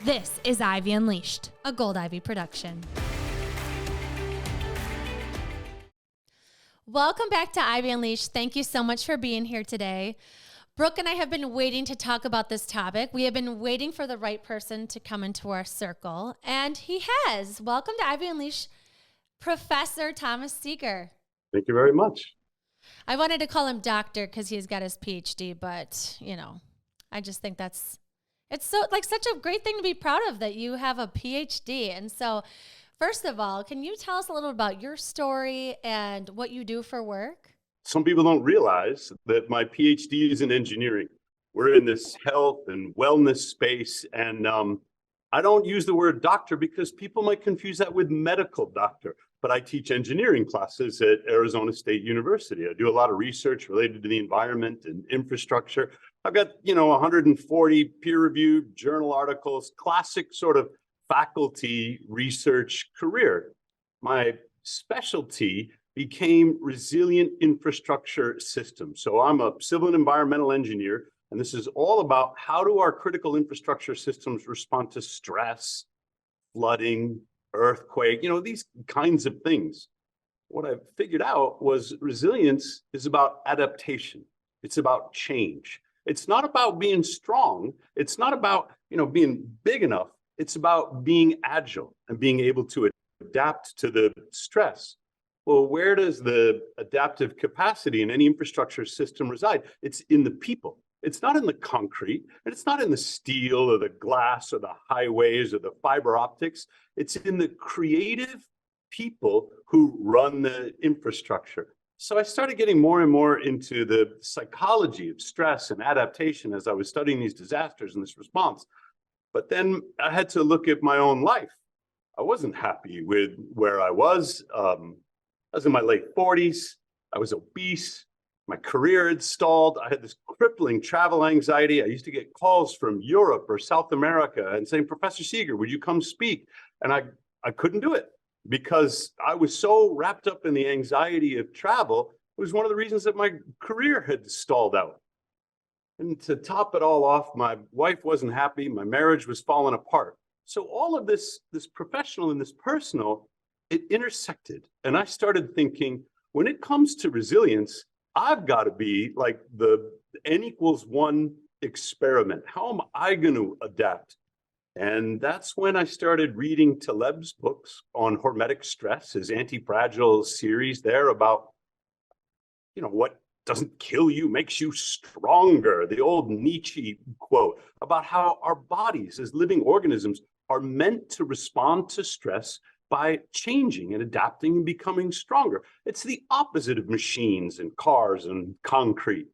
This is Ivy Unleashed, a Gold Ivy production. Welcome back to Ivy Unleashed. Thank you so much for being here today. Brooke and I have been waiting to talk about this topic. We have been waiting for the right person to come into our circle, and he has. Welcome to Ivy Unleashed, Professor Thomas Seager. Thank you very much. I wanted to call him doctor because he's got his PhD, but, I just think it's such a great thing to be proud of that you have a PhD. And so, first of all, can you tell us a little about your story and what you do for work? Some people don't realize that my PhD is in engineering. We're in this health and wellness space, and I don't use the word doctor because people might confuse that with medical doctor, but I teach engineering classes at Arizona State University. I do a lot of research related to the environment and infrastructure. I've got, 140 peer-reviewed journal articles, classic sort of faculty research career. My specialty became resilient infrastructure systems. So I'm a civil and environmental engineer, and this is all about how do our critical infrastructure systems respond to stress, flooding, earthquake, these kinds of things. What I figured out was resilience is about adaptation. It's about change. It's not about being strong. It's not about, being big enough. It's about being agile and being able to adapt to the stress. Well, where does the adaptive capacity in any infrastructure system reside? It's in the people. It's not in the concrete, and it's not in the steel or the glass or the highways or the fiber optics. It's in the creative people who run the infrastructure. So I started getting more and more into the psychology of stress and adaptation as I was studying these disasters and this response. But then I had to look at my own life. I wasn't happy with where I was. I was in my late 40s. I was obese. My career had stalled. I had this crippling travel anxiety. I used to get calls from Europe or South America and saying, Professor Seager, would you come speak? And I couldn't do it because I was so wrapped up in the anxiety of travel. It was one of the reasons that my career had stalled out. And to top it all off, my wife wasn't happy. My marriage was falling apart. So all of this professional and this personal, it intersected. And I started thinking, when it comes to resilience, I've got to be like the N=1 experiment. How am I going to adapt? And that's when I started reading Taleb's books on hormetic stress, his anti-fragile series there about, what doesn't kill you makes you stronger. The old Nietzsche quote about how our bodies as living organisms are meant to respond to stress by changing and adapting and becoming stronger. It's the opposite of machines and cars and concrete.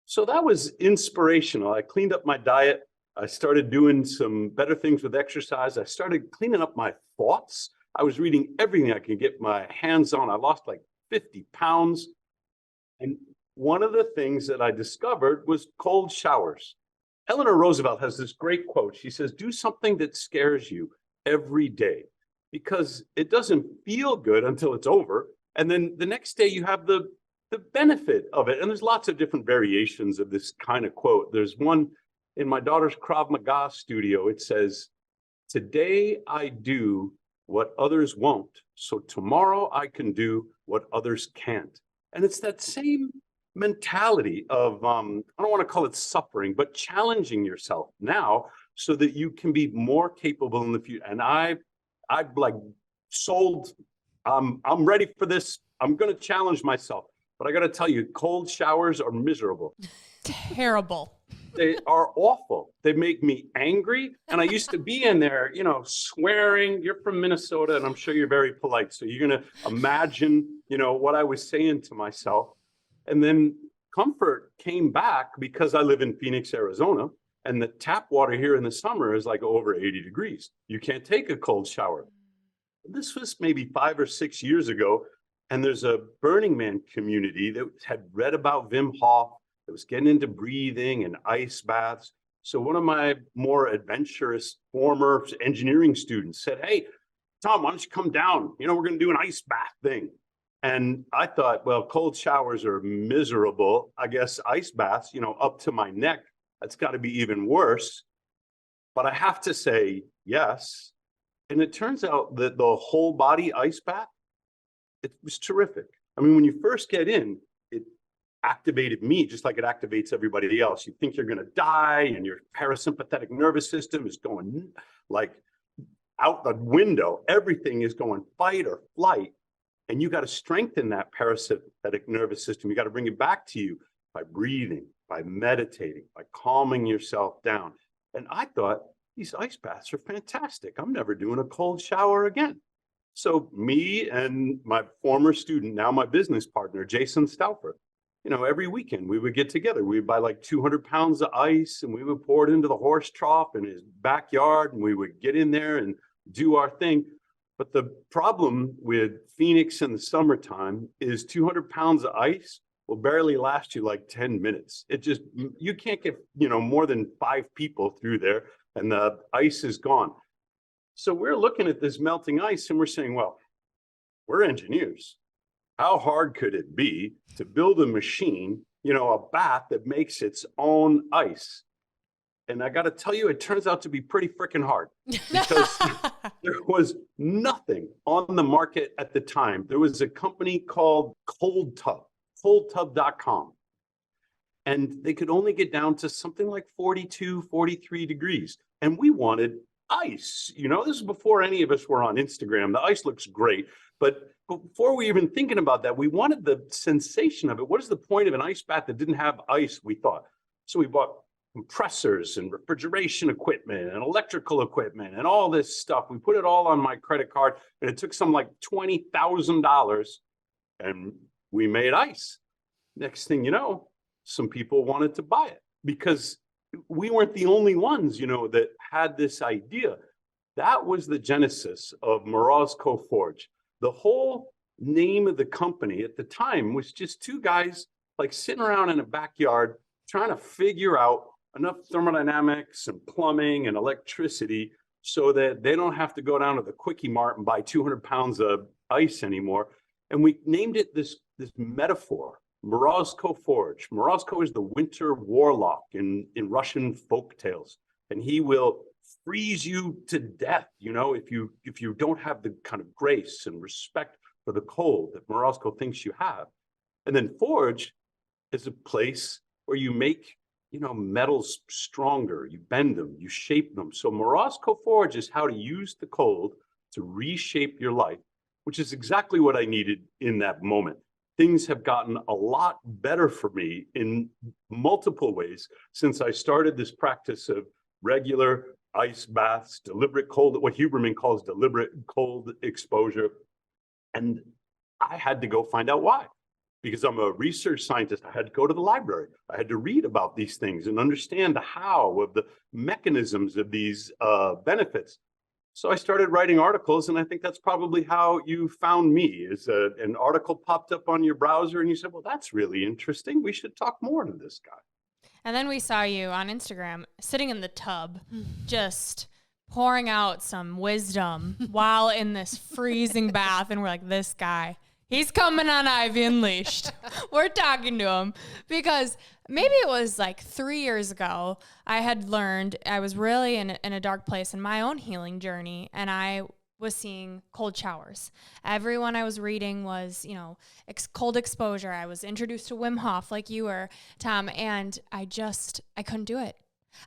So that was inspirational. I cleaned up my diet. I started doing some better things with exercise. I started cleaning up my thoughts. I was reading everything I could get my hands on. I lost like 50 pounds. And one of the things that I discovered was cold showers. Eleanor Roosevelt has this great quote. She says, do something that scares you every day, because it doesn't feel good until it's over. And then the next day you have the benefit of it. And there's lots of different variations of this kind of quote. There's one in my daughter's Krav Maga studio. It says, today I do what others won't, so tomorrow I can do what others can't. And it's that same mentality of, I don't want to call it suffering, but challenging yourself now so that you can be more capable in the future. And I've like sold, I'm ready for this. I'm going to challenge myself. But I got to tell you, cold showers are miserable. Terrible. They are awful. They make me angry. And I used to be in there, swearing. You're from Minnesota, and I'm sure you're very polite. So you're going to imagine, what I was saying to myself. And then comfort came back because I live in Phoenix, Arizona. And the tap water here in the summer is like over 80 degrees. You can't take a cold shower. This was maybe 5 or 6 years ago. And there's a Burning Man community that had read about Wim Hof, that was getting into breathing and ice baths. So one of my more adventurous former engineering students said, hey, Tom, why don't you come down? We're going to do an ice bath thing. And I thought, well, cold showers are miserable. I guess ice baths, up to my neck, that's got to be even worse. But I have to say yes. And it turns out that the whole body ice bath, it was terrific. I mean, when you first get in, it activated me just like it activates everybody else. You think you're going to die and your parasympathetic nervous system is going like out the window. Everything is going fight or flight. And you got to strengthen that parasympathetic nervous system. You got to bring it back to you by breathing, by meditating, by calming yourself down. And I thought, these ice baths are fantastic. I'm never doing a cold shower again. So me and my former student, now my business partner, Jason Stauffer, every weekend we would get together. We'd buy like 200 pounds of ice and we would pour it into the horse trough in his backyard and we would get in there and do our thing. But the problem with Phoenix in the summertime is 200 pounds of ice will barely last you like 10 minutes. You can't get, more than 5 people through there and the ice is gone. So we're looking at this melting ice and we're saying, well, we're engineers. How hard could it be to build a machine, a bath that makes its own ice? And I got to tell you, it turns out to be pretty freaking hard because there was nothing on the market at the time. There was a company called coldtub.com. And they could only get down to something like 42, 43 degrees. And we wanted ice. This is before any of us were on Instagram. The ice looks great. But before we even thinking about that, we wanted the sensation of it. What is the point of an ice bath that didn't have ice, we thought. So we bought compressors and refrigeration equipment and electrical equipment and all this stuff. We put it all on my credit card and it took some like $20,000 and we made ice. Next thing you know, some people wanted to buy it because we weren't the only ones, that had this idea. That was the genesis of Morozko Forge. The whole name of the company at the time was just 2 guys like sitting around in a backyard trying to figure out enough thermodynamics and plumbing and electricity so that they don't have to go down to the Quickie Mart and buy 200 pounds of ice anymore. And we named it this metaphor, Morozko Forge. Morozko is the winter warlock in Russian folk tales, and he will freeze you to death, if you don't have the kind of grace and respect for the cold that Morozko thinks you have. And then Forge is a place where you make metals stronger, you bend them, you shape them. So Morozko Forge is how to use the cold to reshape your life, which is exactly what I needed in that moment. Things have gotten a lot better for me in multiple ways since I started this practice of regular ice baths, deliberate cold, what Huberman calls deliberate cold exposure. And I had to go find out why. Because I'm a research scientist, I had to go to the library. I had to read about these things and understand the how of the mechanisms of these benefits. So I started writing articles, and I think that's probably how you found me. An article popped up on your browser, and you said, well, that's really interesting. We should talk more to this guy. And then we saw you on Instagram sitting in the tub, just pouring out some wisdom while in this freezing bath. And we're like, this guy, he's coming on Ivy Unleashed. We're talking to him because maybe it was like 3 years ago, I had learned I was really in a dark place in my own healing journey. And I was seeing cold showers. Everyone I was reading was, cold exposure. I was introduced to Wim Hof like you were, Tom, and I couldn't do it.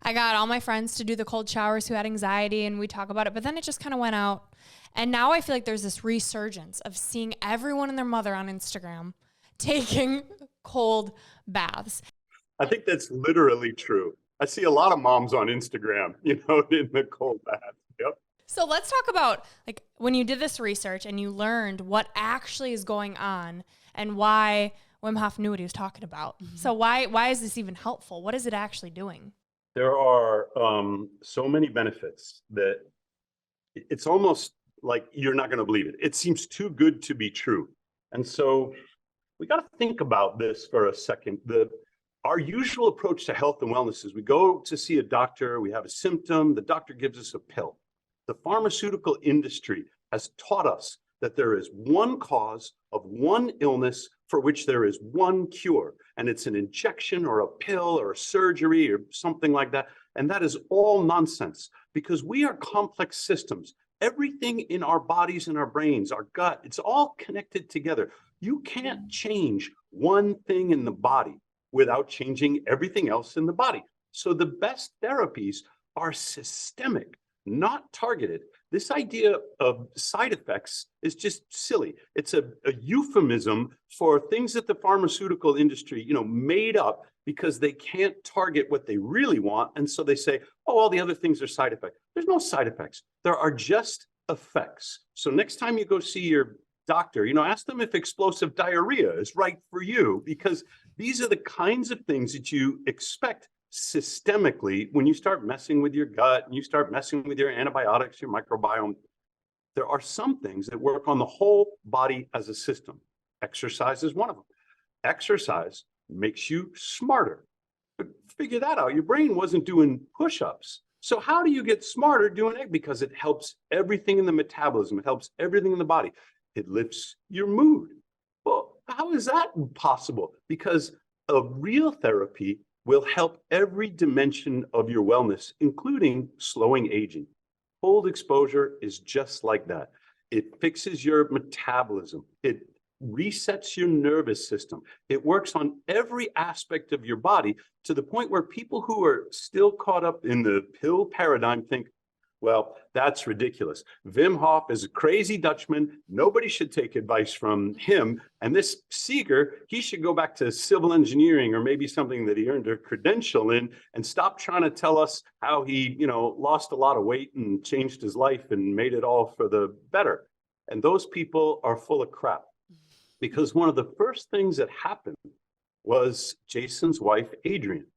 I got all my friends to do the cold showers who had anxiety and we talk about it, but then it just kind of went out. And now I feel like there's this resurgence of seeing everyone and their mother on Instagram taking cold baths. I think that's literally true. I see a lot of moms on Instagram, in the cold bath. Yep. So let's talk about like when you did this research and you learned what actually is going on and why Wim Hof knew what he was talking about. Mm-hmm. So why is this even helpful? What is it actually doing? There are so many benefits that it's almost like you're not going to believe it. It seems too good to be true. And so we got to think about this for a second. Our usual approach to health and wellness is we go to see a doctor, we have a symptom, the doctor gives us a pill. The pharmaceutical industry has taught us that there is one cause of one illness for which there is one cure, and it's an injection or a pill or a surgery or something like that. And that is all nonsense because we are complex systems. Everything in our bodies and our brains, our gut, it's all connected together. You can't change one thing in the body without changing everything else in the body. So the best therapies are systemic, not targeted. This idea of side effects is just silly. It's a euphemism for things that the pharmaceutical industry, made up because they can't target what they really want. And so they say, oh, all the other things are side effects. There's no side effects. There are just effects. So next time you go see your doctor, ask them if explosive diarrhea is right for you, because these are the kinds of things that you expect systemically when you start messing with your gut and you start messing with your antibiotics, your microbiome. There are some things that work on the whole body as a system. Exercise is one of them. Exercise makes you smarter. But figure that out. Your brain wasn't doing push-ups. So how do you get smarter doing it? Because it helps everything in the metabolism. It helps everything in the body. It lifts your mood. Well, how is that possible? Because a real therapy will help every dimension of your wellness, including slowing aging. Cold exposure is just like that. It fixes your metabolism. It resets your nervous system. It works on every aspect of your body to the point where people who are still caught up in the pill paradigm think, well, that's ridiculous. Wim Hof is a crazy Dutchman. Nobody should take advice from him. And this Seager, he should go back to civil engineering or maybe something that he earned a credential in and stop trying to tell us how he, lost a lot of weight and changed his life and made it all for the better. And those people are full of crap. Because one of the first things that happened was Jason's wife, Adrienne.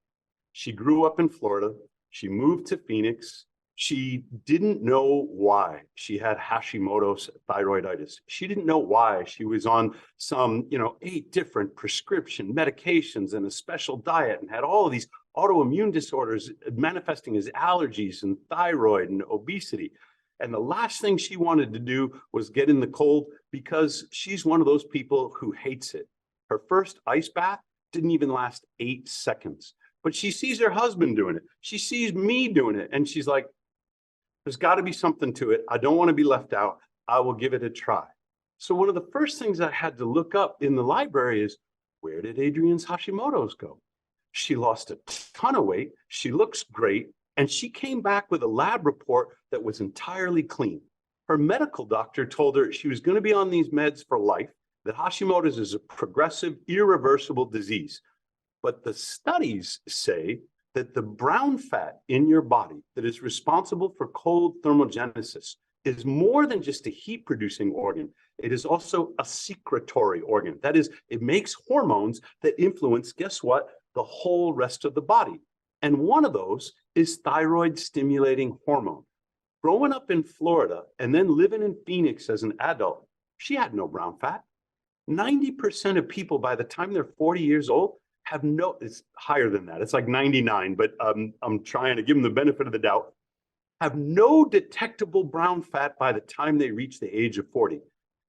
She grew up in Florida. She moved to Phoenix. She didn't know why she had Hashimoto's thyroiditis. She didn't know why she was on some, 8 different prescription medications and a special diet and had all of these autoimmune disorders manifesting as allergies and thyroid and obesity. And the last thing she wanted to do was get in the cold because she's one of those people who hates it. Her first ice bath didn't even last 8 seconds, but she sees her husband doing it. She sees me doing it. And she's like, there's got to be something to it. I don't want to be left out. I will give it a try. So one of the first things I had to look up in the library is, where did Adrienne's Hashimoto's go? She lost a ton of weight. She looks great. And she came back with a lab report that was entirely clean. Her medical doctor told her she was going to be on these meds for life, that Hashimoto's is a progressive, irreversible disease. But the studies say that the brown fat in your body that is responsible for cold thermogenesis is more than just a heat-producing organ. It is also a secretory organ. That is, it makes hormones that influence, guess what, the whole rest of the body. And one of those is thyroid-stimulating hormone. Growing up in Florida and then living in Phoenix as an adult, she had no brown fat. 90% of people by the time they're 40 years old have no, it's higher than that. It's like 99, but I'm trying to give them the benefit of the doubt, have no detectable brown fat by the time they reach the age of 40.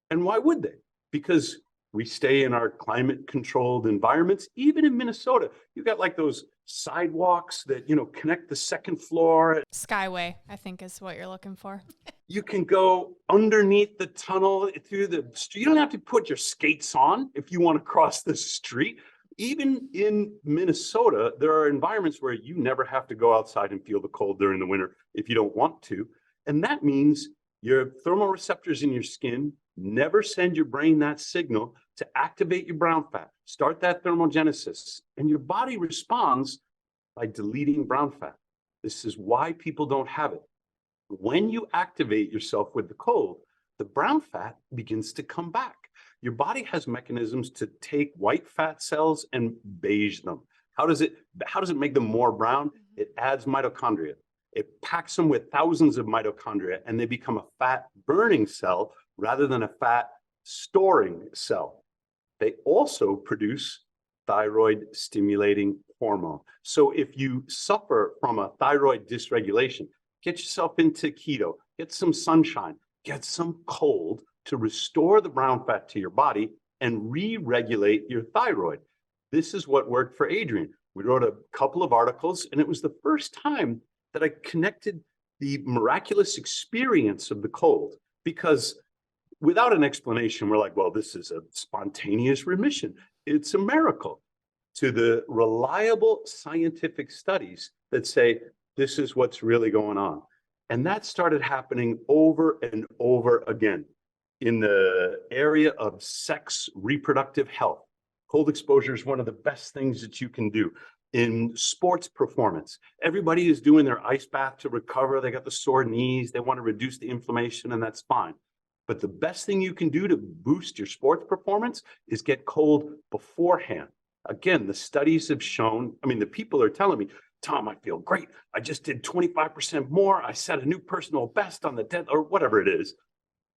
And why would they? Because we stay in our climate controlled environments. Even in Minnesota, you got like those sidewalks that, connect the second floor. Skyway, I think is what you're looking for. You can go underneath the tunnel through the street. You don't have to put your skates on if you want to cross the street. Even in Minnesota, there are environments where you never have to go outside and feel the cold during the winter if you don't want to. And that means your thermoreceptors in your skin never send your brain that signal to activate your brown fat, start that thermogenesis, and your body responds by deleting brown fat. This is why people don't have it. When you activate yourself with the cold, the brown fat begins to come back. Your body has mechanisms to take white fat cells and beige them. How does it make them more brown? It adds mitochondria. It packs them with thousands of mitochondria and they become a fat burning cell rather than a fat storing cell. They also produce thyroid stimulating hormone. So if you suffer from a thyroid dysregulation, get yourself into keto, get some sunshine, get some cold to restore the brown fat to your body and re-regulate your thyroid. This is what worked for Adrienne. We wrote a couple of articles, and it was the first time that I connected the miraculous experience of the cold, because without an explanation, we're like, well, this is a spontaneous remission. It's a miracle. To the reliable scientific studies that say this is what's really going on. And that started happening over and over again in the area of sex, reproductive health. Cold exposure is one of the best things that you can do. In sports performance, everybody is doing their ice bath to recover. They got the sore knees. They want to reduce the inflammation, and that's fine. But the best thing you can do to boost your sports performance is get cold beforehand. Again, the studies have shown, I mean, the people are telling me, Tom, I feel great. I just did 25% more. I set a new personal best on the dead, or whatever it is.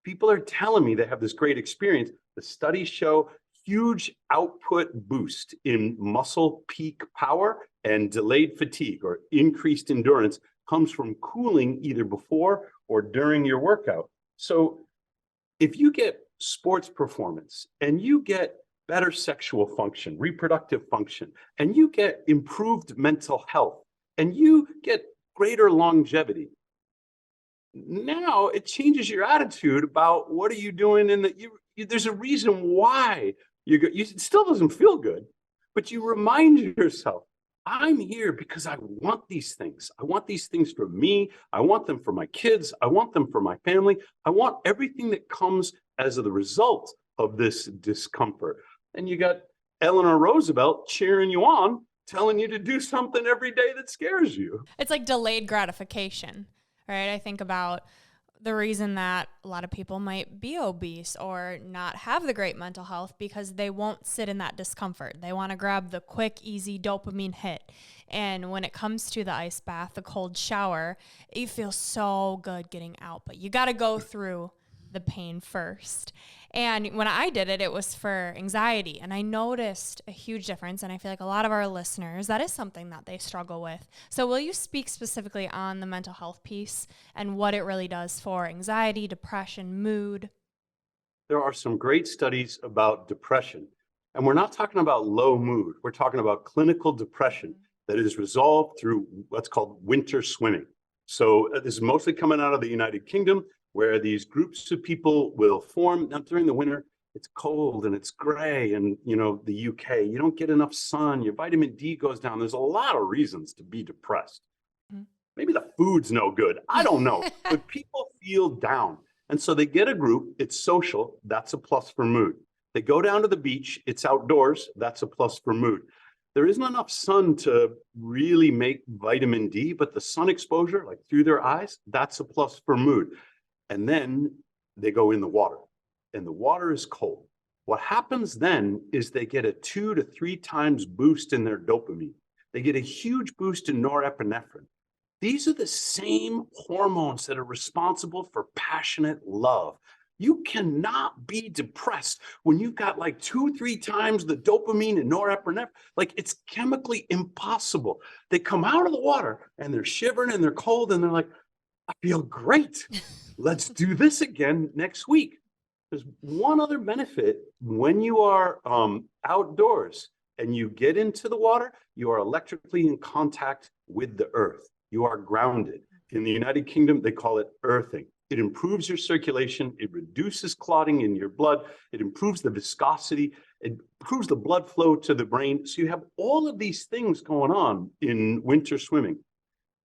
People are telling me they have this great experience. The studies show huge output boost in muscle peak power, and delayed fatigue or increased endurance comes from cooling either before or during your workout. So if you get sports performance and you get better sexual function, reproductive function, and you get improved mental health, and you get greater longevity, now it changes your attitude about what are you doing in the, there's a reason why it still doesn't feel good, but you remind yourself, I'm here because I want these things. I want these things for me. I want them for my kids. I want them for my family. I want everything that comes as the result of this discomfort. And you got Eleanor Roosevelt cheering you on, telling you to do something every day that scares you. It's like delayed gratification, right? I think about the reason that a lot of people might be obese or not have the great mental health because they won't sit in that discomfort. They want to grab the quick, easy dopamine hit. And when it comes to the ice bath, the cold shower, you feel so good getting out, but you got to go through the pain first. And when I did it, it was for anxiety. And I noticed a huge difference. And I feel like a lot of our listeners, that is something that they struggle with. So will you speak specifically on the mental health piece and what it really does for anxiety, depression, mood? There are some great studies about depression. And we're not talking about low mood. We're talking about clinical depression that is resolved through what's called winter swimming. So this is mostly coming out of the United Kingdom, where these groups of people will form. Now, during the winter, it's cold and it's gray, and the UK, you don't get enough sun, your vitamin D goes down. There's a lot of reasons to be depressed. Maybe the food's no good, I don't know, but people feel down. And so they get a group, it's social, that's a plus for mood. They go down to the beach, it's outdoors, that's a plus for mood. There isn't enough sun to really make vitamin D, but the sun exposure, like through their eyes, that's a plus for mood. And then they go in the water, and the water is cold. What happens then is they get a 2 to 3 times boost in their dopamine. They get a huge boost in norepinephrine. These are the same hormones that are responsible for passionate love. You cannot be depressed when you've got like 2-3 times the dopamine and norepinephrine. Like, it's chemically impossible. They come out of the water and they're shivering and they're cold and they're like, I feel great. Let's do this again next week. There's one other benefit. When you are outdoors and you get into the water, you are electrically in contact with the earth. You are grounded. In the United Kingdom, they call it earthing. It improves your circulation. It reduces clotting in your blood. It improves the viscosity. It improves the blood flow to the brain. So you have all of these things going on in winter swimming.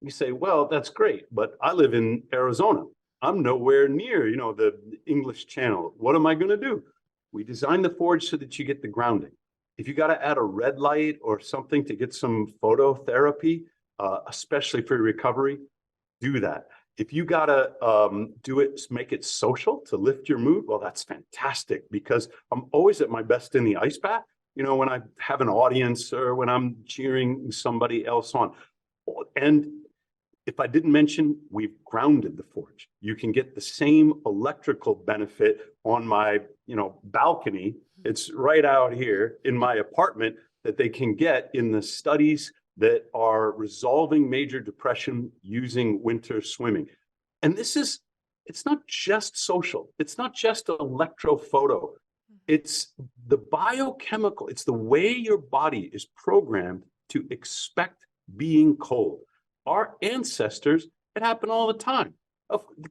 You say, well, that's great, but I live in Arizona. I'm nowhere near, the English Channel. What am I going to do? We designed the forge so that you get the grounding. If you got to add a red light or something to get some phototherapy, especially for recovery, do that. If you got to do it, make it social to lift your mood, well, that's fantastic, because I'm always at my best in the ice bath, when I have an audience or when I'm cheering somebody else on. And if I didn't mention, we've grounded the forge. You can get the same electrical benefit on my, balcony. It's right out here in my apartment that they can get in the studies that are resolving major depression using winter swimming. And it's not just social. It's not just electrophoto. It's the biochemical. It's the way your body is programmed to expect being cold. Our ancestors, it happened all the time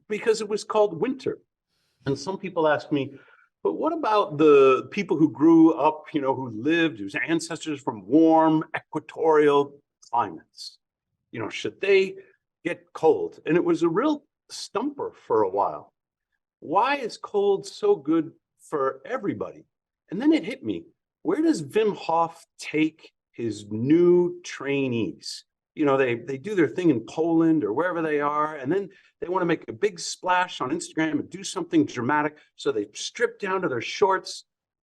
because it was called winter. And some people ask me, but what about the people who grew up, who lived, whose ancestors from warm equatorial climates? Should they get cold? And it was a real stumper for a while. Why is cold so good for everybody? And then it hit me. Where does Wim Hof take his new trainees? They do their thing in Poland or wherever they are, and then they want to make a big splash on Instagram and do something dramatic. So they strip down to their shorts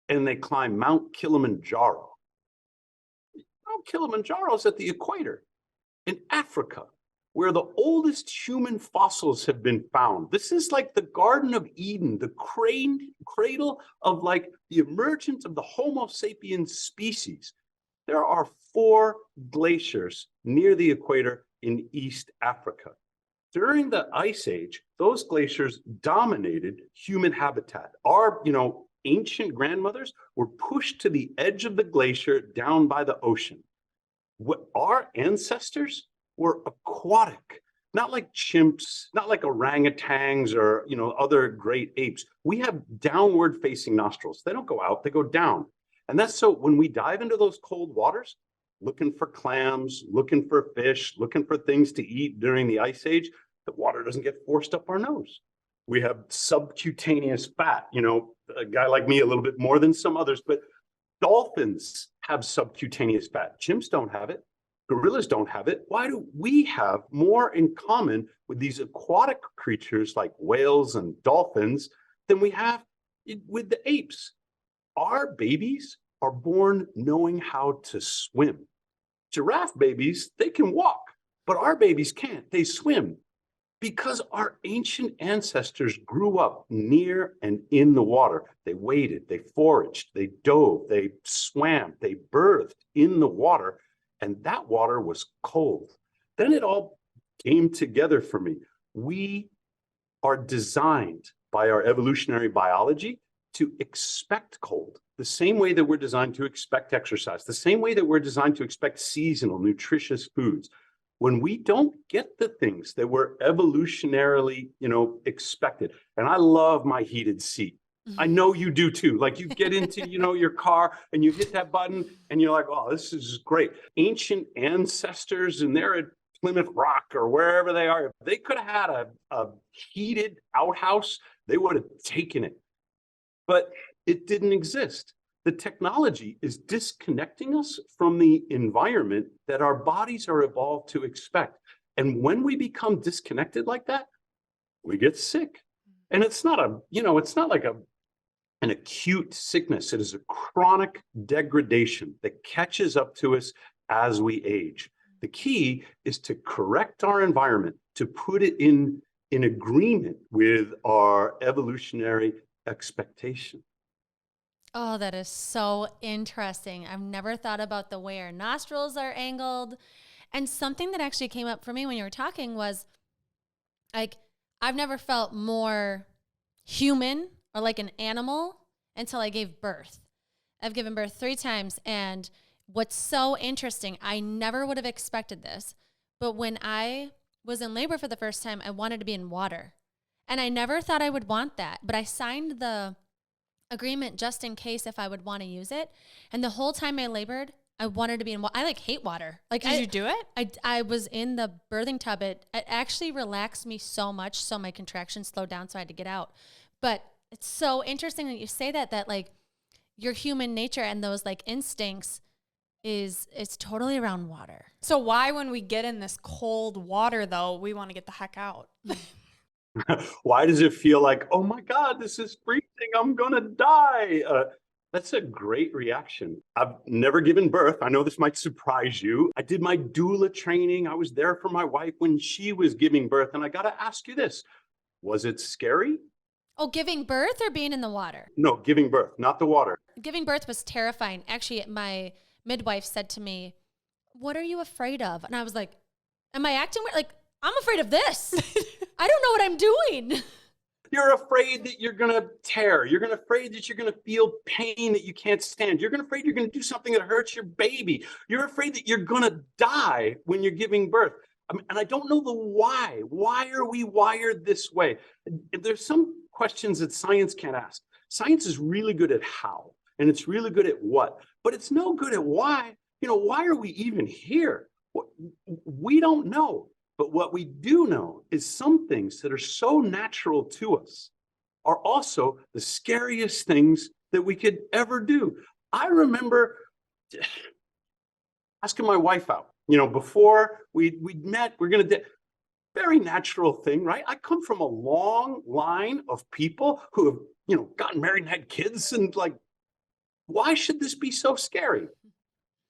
and they climb Mount Kilimanjaro. Mount Kilimanjaro is at the equator in Africa, where the oldest human fossils have been found. This is like the Garden of Eden, the cradle of like the emergence of the Homo sapiens species. There are 4 glaciers near the equator in East Africa. During the Ice Age, those glaciers dominated human habitat. Our, ancient grandmothers were pushed to the edge of the glacier down by the ocean. Our ancestors were aquatic, not like chimps, not like orangutans or, other great apes. We have downward facing nostrils. They don't go out, they go down. And that's so when we dive into those cold waters, looking for clams, looking for fish, looking for things to eat during the Ice Age, the water doesn't get forced up our nose. We have subcutaneous fat, a guy like me, a little bit more than some others, but dolphins have subcutaneous fat. Chimps don't have it. Gorillas don't have it. Why do we have more in common with these aquatic creatures like whales and dolphins than we have with the apes? Our babies are born knowing how to swim. Giraffe babies, they can walk, but our babies can't. They swim because our ancient ancestors grew up near and in the water. They waded, they foraged, they dove, they swam, they birthed in the water, and that water was cold. Then it all came together for me. We are designed by our evolutionary biology to expect cold, the same way that we're designed to expect exercise, the same way that we're designed to expect seasonal, nutritious foods. When we don't get the things that were evolutionarily, expected, and I love my heated seat. I know you do too. Like you get into, your car and you hit that button and you're like, oh, this is great. Ancient ancestors, and they're at Plymouth Rock or wherever they are, if they could have had a heated outhouse, they would have taken it. But it didn't exist. The technology is disconnecting us from the environment that our bodies are evolved to expect. And when we become disconnected like that, we get sick. And it's not like an acute sickness. It is a chronic degradation that catches up to us as we age. The key is to correct our environment, to put it in agreement with our evolutionary expectation. Oh, that is so interesting. I've never thought about the way our nostrils are angled. And something that actually came up for me when you were talking was like, I've never felt more human or like an animal until I gave birth. I've given birth 3 times. And what's so interesting, I never would have expected this, but when I was in labor for the first time, I wanted to be in water. And I never thought I would want that, but I signed the agreement just in case if I would want to use it. And the whole time I labored, I wanted to be in water. I hate water. Did you do it? I was in the birthing tub. It actually relaxed me so much, so my contractions slowed down, so I had to get out. But it's so interesting that you say that like your human nature and those like instincts it's totally around water. So why, when we get in this cold water though, we want to get the heck out? Why does it feel like, oh my God, this is freezing, I'm gonna die? That's a great reaction. I've never given birth. I know this might surprise you. I did my doula training. I was there for my wife when she was giving birth. And I got to ask you this, was it scary? Oh, giving birth or being in the water? No, giving birth, not the water. Giving birth was terrifying. Actually, my midwife said to me, what are you afraid of? And I was like, am I acting weird? Like, I'm afraid of this. I don't know what I'm doing. You're afraid that you're going to tear. You're going to afraid that you're going to feel pain that you can't stand. You're going to afraid you're going to do something that hurts your baby. You're afraid that you're going to die when you're giving birth. I mean, and I don't know the why. Why are we wired this way? There's some questions that science can't ask. Science is really good at how, and it's really good at what, but it's no good at why. You know, why are we even here? We don't know. But what we do know is some things that are so natural to us are also the scariest things that we could ever do. I remember asking my wife out, you know, before we met, we're going to, very natural thing, right? I come from a long line of people who have, you know, gotten married and had kids, and like, why should this be so scary?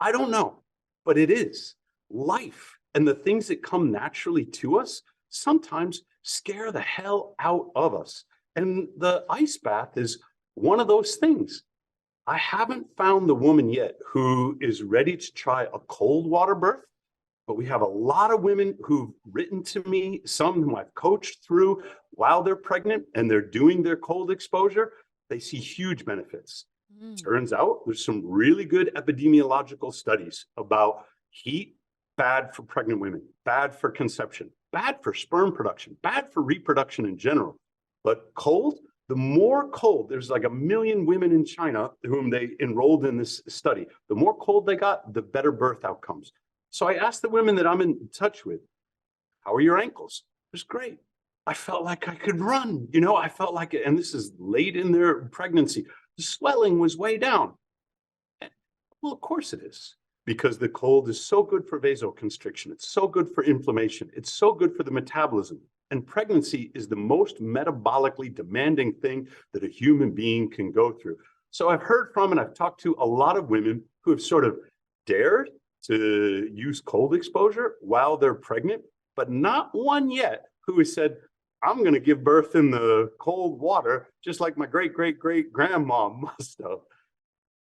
I don't know, but it is. Life and the things that come naturally to us sometimes scare the hell out of us. And the ice bath is one of those things. I haven't found the woman yet who is ready to try a cold water birth, but we have a lot of women who've written to me, some whom I've coached through while they're pregnant and they're doing their cold exposure. They see huge benefits. Turns out there's some really good epidemiological studies about heat. Bad for pregnant women, bad for conception, bad for sperm production, bad for reproduction in general. But cold, the more cold, there's like 1 million women in China whom they enrolled in this study. The more cold they got, the better birth outcomes. So I asked the women that I'm in touch with, how are your ankles? It was great. I felt like I could run, you know, I felt like it. And this is late in their pregnancy. The swelling was way down. Well, of course it is. Because the cold is so good for vasoconstriction. It's so good for inflammation. It's so good for the metabolism. And pregnancy is the most metabolically demanding thing that a human being can go through. So I've heard from and I've talked to a lot of women who have sort of dared to use cold exposure while they're pregnant, but not one yet who has said, I'm going to give birth in the cold water, just like my great-great-great-grandma must have.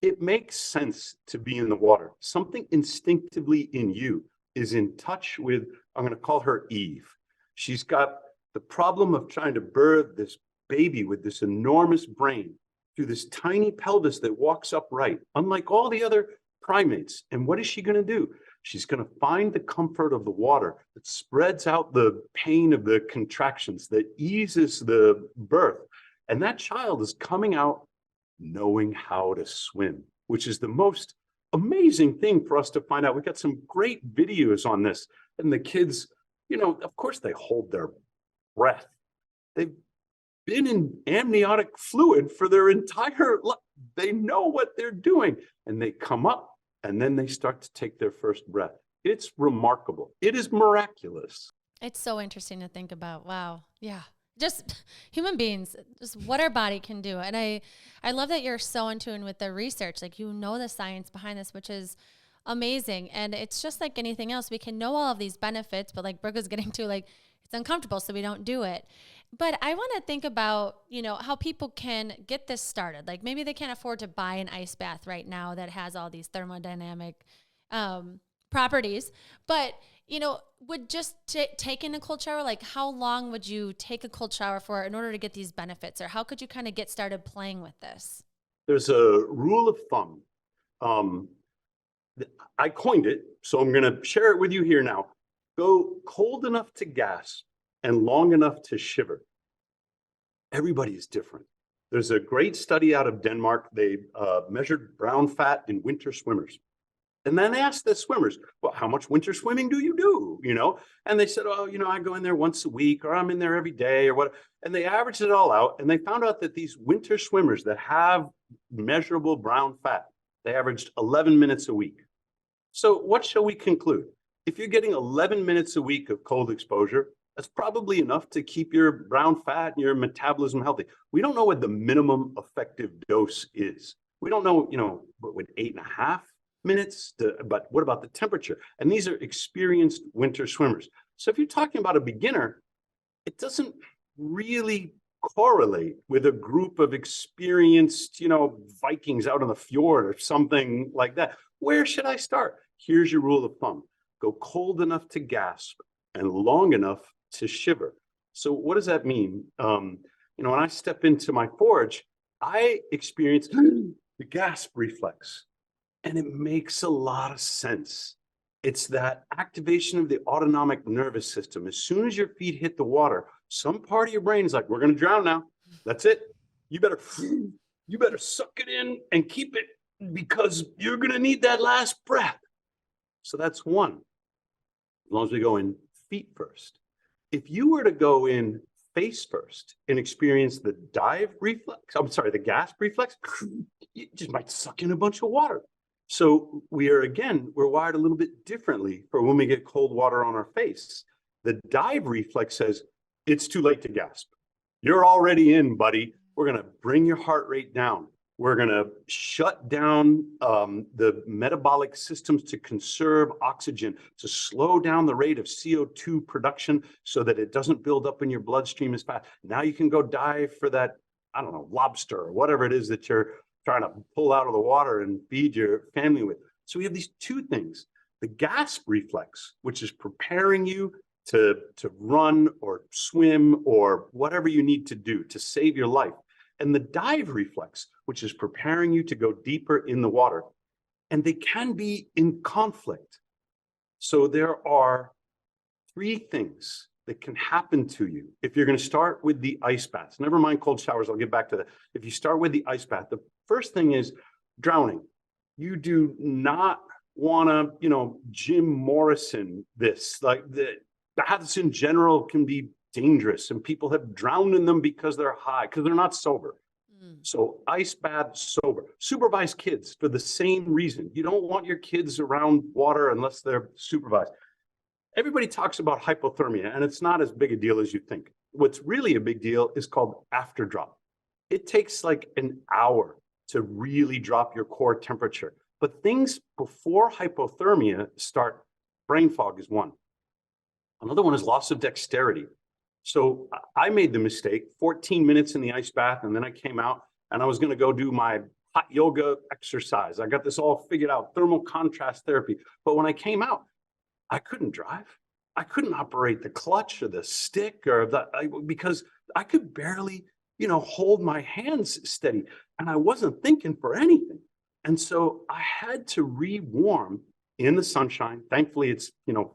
It makes sense to be in the water. Something instinctively in you is in touch with, I'm going to call her Eve. She's got the problem of trying to birth this baby with this enormous brain through this tiny pelvis that walks upright, unlike all the other primates. And what is she going to do? She's going to find the comfort of the water that spreads out the pain of the contractions, that eases the birth. And that child is coming out knowing how to swim, which is the most amazing thing for us to find out. We got some great videos on this, and the kids, you know, of course they hold their breath. They've been in amniotic fluid for their entire life. They know what they're doing, and they come up and then they start to take their first breath. It's remarkable. It is miraculous. It's so interesting to think about. Wow. Yeah. Just human beings, just what our body can do. And I love that you're so in tune with the research. Like, you know, the science behind this, which is amazing. And it's just like anything else. We can know all of these benefits, but like Brooke was getting to, like, it's uncomfortable, so we don't do it. But I want to think about, you know, how people can get this started. Like, maybe they can't afford to buy an ice bath right now that has all these thermodynamic properties, but you know, would just taking a cold shower, like how long would you take a cold shower for in order to get these benefits? Or how could you kind of get started playing with this? There's a rule of thumb. I coined it, so I'm going to share it with you here now. Go cold enough to gasp and long enough to shiver. Everybody is different. There's a great study out of Denmark. They measured brown fat in winter swimmers. And then asked the swimmers, well, how much winter swimming do you do? You know, and they said, oh, you know, I go in there once a week, or I'm in there every day, or what. And they averaged it all out. And they found out that these winter swimmers that have measurable brown fat, they averaged 11 minutes a week. So what shall we conclude? If you're getting 11 minutes a week of cold exposure, that's probably enough to keep your brown fat and your metabolism healthy. We don't know what the minimum effective dose is. We don't know, you know, what would 8.5 minutes, but what about the temperature? And these are experienced winter swimmers. So if you're talking about a beginner, it doesn't really correlate with a group of experienced, you know, Vikings out on the fjord or something like that. Where should I start? Here's your rule of thumb. Go cold enough to gasp and long enough to shiver. So what does that mean? You know, when I step into my forge, I experience the gasp reflex, and it makes a lot of sense. It's that activation of the autonomic nervous system. As soon as your feet hit the water, some part of your brain is like, we're going to drown now. That's it. You better suck it in and keep it, because you're going to need that last breath. So that's one. As long as we go in feet first. If you were to go in face first and experience the the gasp reflex, you just might suck in a bunch of water. So we're wired a little bit differently for when we get cold water on our face. The dive reflex says, it's too late to gasp. You're already in, buddy. We're going to bring your heart rate down. We're going to shut down the metabolic systems to conserve oxygen, to slow down the rate of CO2 production so that it doesn't build up in your bloodstream as fast. Now you can go dive for that, I don't know, lobster or whatever it is that you're trying to pull out of the water and feed your family with. So we have these two things. The gasp reflex, which is preparing you to run or swim or whatever you need to do to save your life. And the dive reflex, which is preparing you to go deeper in the water. And they can be in conflict. So there are three things that can happen to you if you're going to start with the ice baths. Never mind cold showers, I'll get back to that. If you start with the ice bath, the first thing is drowning. You do not want to, Jim Morrison this. Like, the baths in general can be dangerous, and people have drowned in them because they're high, because they're not sober. So ice bath, sober. Supervised kids for the same reason. You don't want your kids around water unless they're supervised. Everybody talks about hypothermia, and it's not as big a deal as you think. What's really a big deal is called after drop. It takes like an hour to really drop your core temperature. But things before hypothermia start. Brain fog is one. Another one is loss of dexterity. So I made the mistake, 14 minutes in the ice bath, and then I came out and I was going to go do my hot yoga exercise. I got this all figured out, thermal contrast therapy. But when I came out, I couldn't drive. I couldn't operate the clutch or the stick because I could barely, hold my hands steady, and I wasn't thinking for anything. And so I had to re-warm in the sunshine. Thankfully, it's,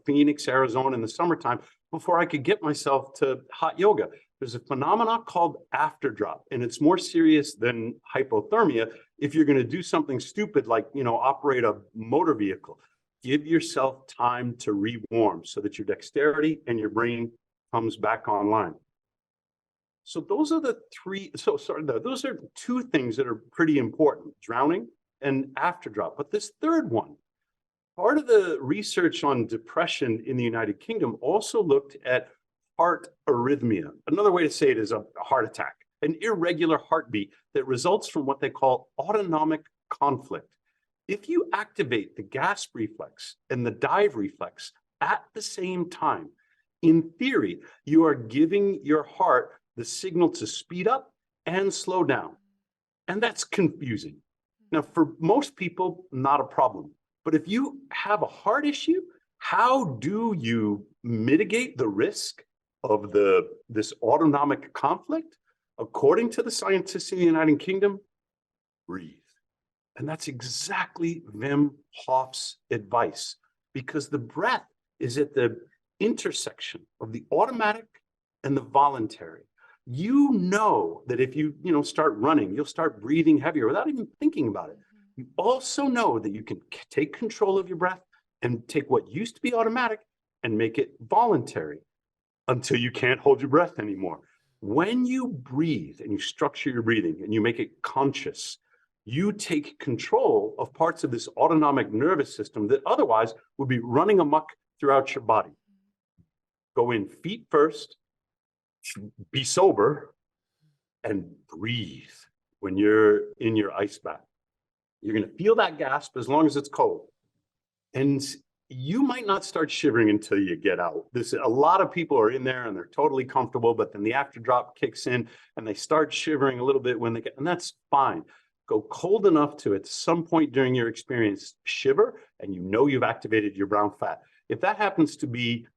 Phoenix, Arizona in the summertime, before I could get myself to hot yoga. There's a phenomenon called afterdrop, and it's more serious than hypothermia. If you're going to do something stupid like, operate a motor vehicle, give yourself time to re-warm so that your dexterity and your brain comes back online. So those are those are two things that are pretty important, drowning and afterdrop. But this third one, part of the research on depression in the United Kingdom also looked at heart arrhythmia. Another way to say it is a heart attack, an irregular heartbeat that results from what they call autonomic conflict. If you activate the gasp reflex and the dive reflex at the same time, in theory, you are giving your heart the signal to speed up and slow down. And that's confusing. Now, for most people, not a problem. But if you have a heart issue, how do you mitigate the risk of this autonomic conflict? According to the scientists in the United Kingdom, breathe. And that's exactly Wim Hof's advice, because the breath is at the intersection of the automatic and the voluntary. You know that if you start running, you'll start breathing heavier without even thinking about it. You also know that you can take control of your breath and take what used to be automatic and make it voluntary until you can't hold your breath anymore. When you breathe and you structure your breathing and you make it conscious, you take control of parts of this autonomic nervous system that otherwise would be running amok throughout your body. Go in feet first, be sober, and breathe when you're in your ice bath. You're going to feel that gasp as long as it's cold. And you might not start shivering until you get out. A lot of people are in there and they're totally comfortable, but then the afterdrop kicks in and they start shivering a little bit when and that's fine. Go cold enough to, at some point during your experience, shiver, and you've activated your brown fat. If that happens to be,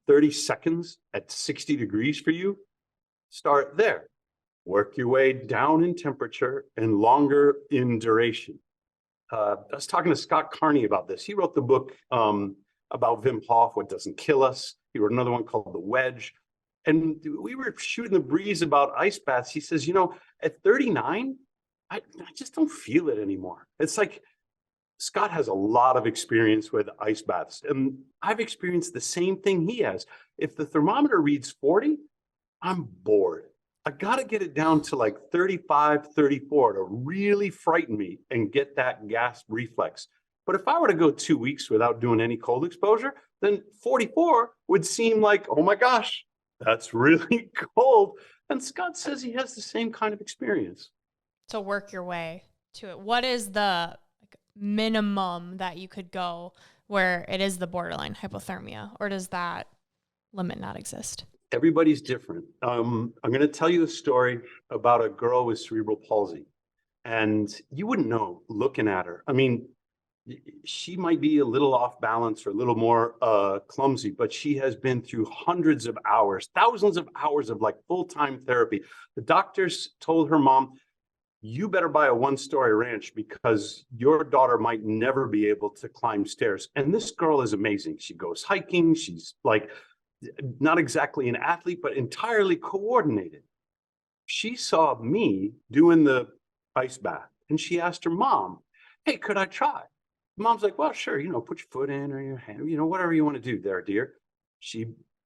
30 seconds at 60 degrees for you, start there. work your way down in temperature and longer in duration. I was talking to Scott Carney about this. He wrote the book about Wim Hof, What Doesn't Kill Us. He wrote another one called The Wedge. And we were shooting the breeze about ice baths. He says, at 39, I just don't feel it anymore. It's like Scott has a lot of experience with ice baths, and I've experienced the same thing he has. If the thermometer reads 40, I'm bored. I got to get it down to like 35, 34 to really frighten me and get that gasp reflex. But if I were to go 2 weeks without doing any cold exposure, then 44 would seem like, oh my gosh, that's really cold. And Scott says he has the same kind of experience. So work your way to it. What is the minimum that you could go where it is the borderline hypothermia, or does that limit not exist? Everybody's different. I'm going to tell you a story about a girl with cerebral palsy, and you wouldn't know looking at her. I mean, she might be a little off balance or a little more clumsy, but she has been through hundreds of hours, thousands of hours of like full-time therapy. The doctors told her mom, you better buy a one-story ranch because your daughter might never be able to climb stairs. And this girl is amazing. She goes hiking. She's like not exactly an athlete, but entirely coordinated. She saw me doing the ice bath and she asked her mom, hey, could I try? Mom's like, well, sure, put your foot in or your hand, whatever you want to do there, dear. She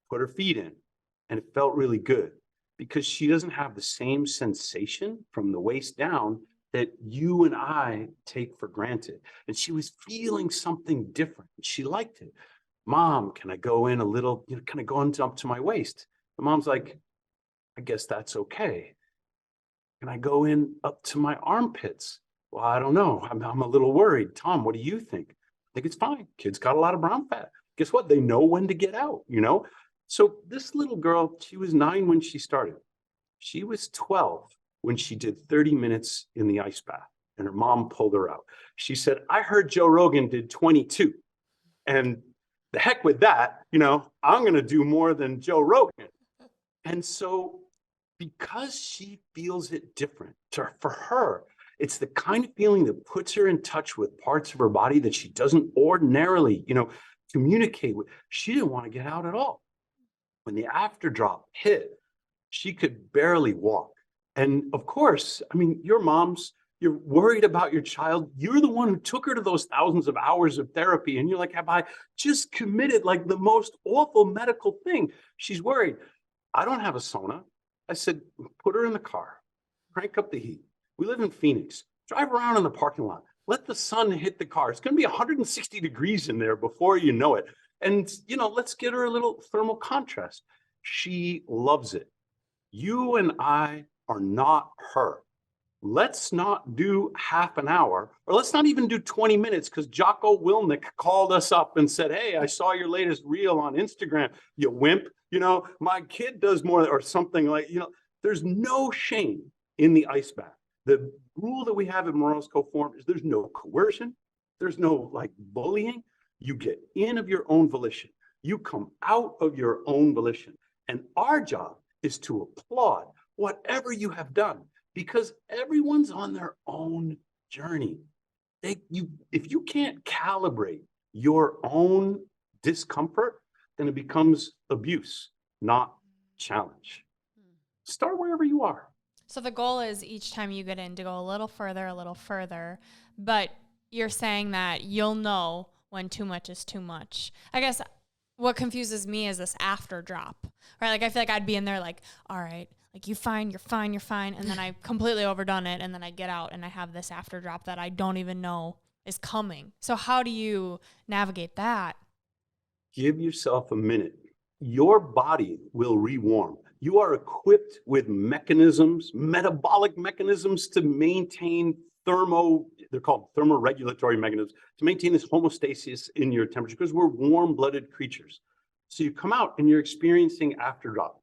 put her feet in and it felt really good because she doesn't have the same sensation from the waist down that you and I take for granted. And she was feeling something different. She liked it. Mom, can I go in a little, can I go up to my waist? The mom's like, I guess that's okay. Can I go in up to my armpits? Well, I don't know. I'm a little worried. Tom, what do you think? I think it's fine. Kids got a lot of brown fat. Guess what? They know when to get out, So this little girl, she was 9 when she started. She was 12 when she did 30 minutes in the ice bath, and her mom pulled her out. She said, I heard Joe Rogan did 22. And the heck with that, I'm going to do more than Joe Rogan. And so because she feels it different, for her, it's the kind of feeling that puts her in touch with parts of her body that she doesn't ordinarily, communicate with. She didn't want to get out at all. When the after drop hit, she could barely walk. And of course, I mean, you're worried about your child. You're the one who took her to those thousands of hours of therapy. And you're like, have I just committed like the most awful medical thing? She's worried. I don't have a sauna. I said, put her in the car, crank up the heat. We live in Phoenix. Drive around in the parking lot. Let the sun hit the car. It's going to be 160 degrees in there before you know it. And, let's get her a little thermal contrast. She loves it. You and I are not her. Let's not do half an hour, or let's not even do 20 minutes, because Jocko Willnick called us up and said, hey, I saw your latest reel on Instagram, you wimp. My kid does more, or something like, there's no shame in the ice bath. The rule that we have in Morales Code form is there's no coercion. There's no bullying. You get in of your own volition. You come out of your own volition. And our job is to applaud whatever you have done, because everyone's on their own journey. If you can't calibrate your own discomfort, then it becomes abuse, not challenge. Start wherever you are. So the goal is each time you get in to go a little further, but you're saying that you'll know when too much is too much. I guess what confuses me is this after drop, right? Like I feel like I'd be in there like, all right, like you're fine. And then I completely overdone it. And then I get out and I have this after drop that I don't even know is coming. So how do you navigate that? Give yourself a minute. Your body will rewarm. You are equipped with metabolic mechanisms to maintain they're called thermoregulatory mechanisms, to maintain this homeostasis in your temperature, because we're warm-blooded creatures. So you come out and you're experiencing after drop.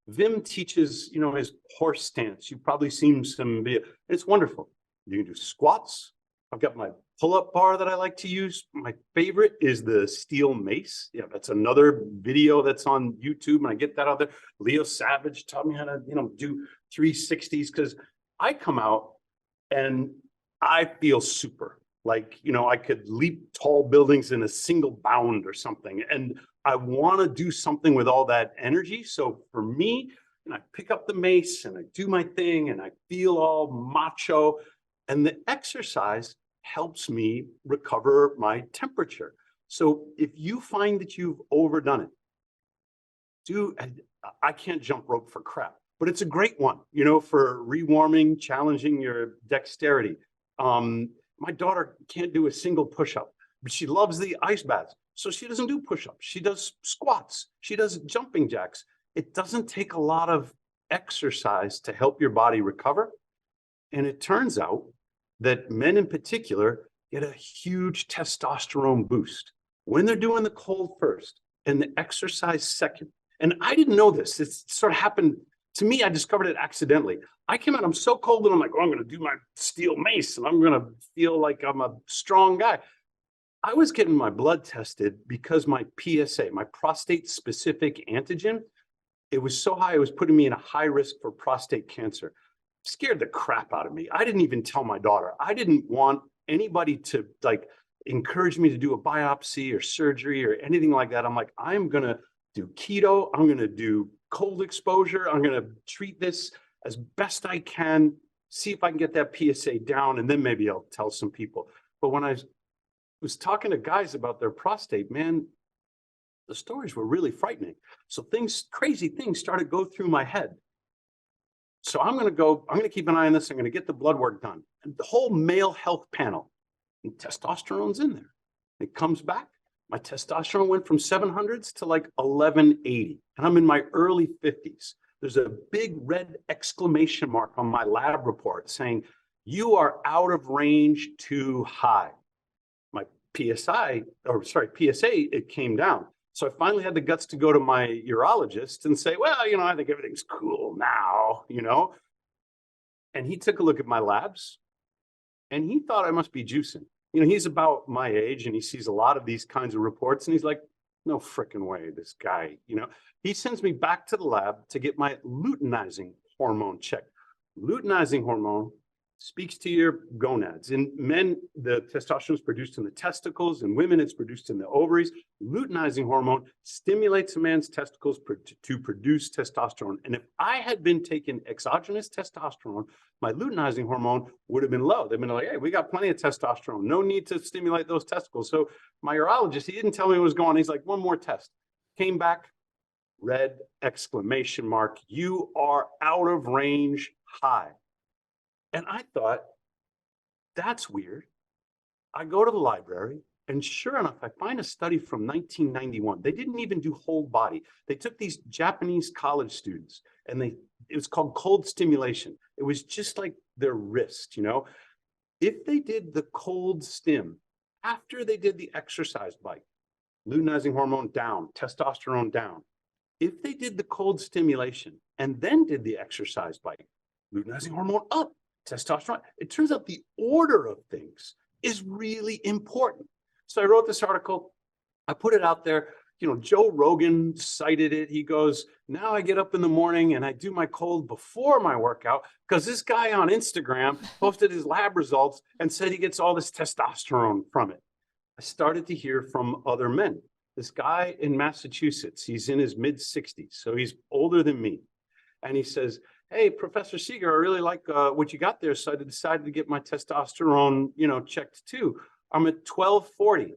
Wim teaches, his horse stance. You've probably seen some video. It's wonderful. You can do squats, I've got my pull-up bar that I like to use. My favorite is the steel mace. Yeah, that's another video that's on YouTube, and I get that out there. Leo Savage taught me how to, do 360s, because I come out and I feel super. Like, I could leap tall buildings in a single bound or something. And I want to do something with all that energy. So for me, I pick up the mace and I do my thing and I feel all macho. And the exercise helps me recover my temperature. So if you find that you've overdone it, I can't jump rope for crap, but it's a great one, for rewarming, challenging your dexterity. My daughter can't do a single push-up, but she loves the ice baths. So she doesn't do push-ups. She does squats. She does jumping jacks. It doesn't take a lot of exercise to help your body recover. And it turns out that men in particular get a huge testosterone boost when they're doing the cold first and the exercise second. And I didn't know this. It sort of happened to me. I discovered it accidentally. I came out, I'm so cold, and I'm like, I'm going to do my steel mace and I'm going to feel like I'm a strong guy. I was getting my blood tested because my PSA, my prostate specific antigen, it was so high, it was putting me in a high risk for prostate cancer. Scared the crap out of me. I didn't even tell my daughter. I didn't want anybody to encourage me to do a biopsy or surgery or anything like that. I'm like, I'm going to do keto. I'm going to do cold exposure. I'm going to treat this as best I can, see if I can get that PSA down, and then maybe I'll tell some people. But when I was talking to guys about their prostate, man, the stories were really frightening. So crazy things started to go through my head. So I'm going to keep an eye on this. I'm going to get the blood work done. And the whole male health panel, and testosterone's in there. It comes back. My testosterone went from 700s to 1180. And I'm in my early 50s. There's a big red exclamation mark on my lab report saying, you are out of range too high. My PSA, it came down. So I finally had the guts to go to my urologist and say, well, I think everything's cool now, And he took a look at my labs and he thought I must be juicing. He's about my age and he sees a lot of these kinds of reports and he's like, no frickin' way, this guy, He sends me back to the lab to get my luteinizing hormone checked. Luteinizing hormone speaks to your gonads. In men, the testosterone is produced in the testicles. In women, it's produced in the ovaries. Luteinizing hormone stimulates a man's testicles to produce testosterone. And if I had been taking exogenous testosterone, my luteinizing hormone would have been low. They've been like, hey, we got plenty of testosterone. No need to stimulate those testicles. So my urologist, he didn't tell me what was going on. He's like, one more test. Came back, red exclamation mark. You are out of range high. And I thought, that's weird. I go to the library, and sure enough, I find a study from 1991. They didn't even do whole body. They took these Japanese college students, and it was called cold stimulation. It was just like their wrist, If they did the cold stim after they did the exercise bike, luteinizing hormone down, testosterone down. If they did the cold stimulation and then did the exercise bike, luteinizing hormone up, testosterone. It turns out the order of things is really important. So I wrote this article. I put it out there. Joe Rogan cited it. He goes, now I get up in the morning and I do my cold before my workout because this guy on Instagram posted his lab results and said he gets all this testosterone from it. I started to hear from other men. This guy in Massachusetts, he's in his mid-60s, so he's older than me. And he says, hey, Professor Seager, I really like what you got there. So I decided to get my testosterone, checked too. I'm at 1240.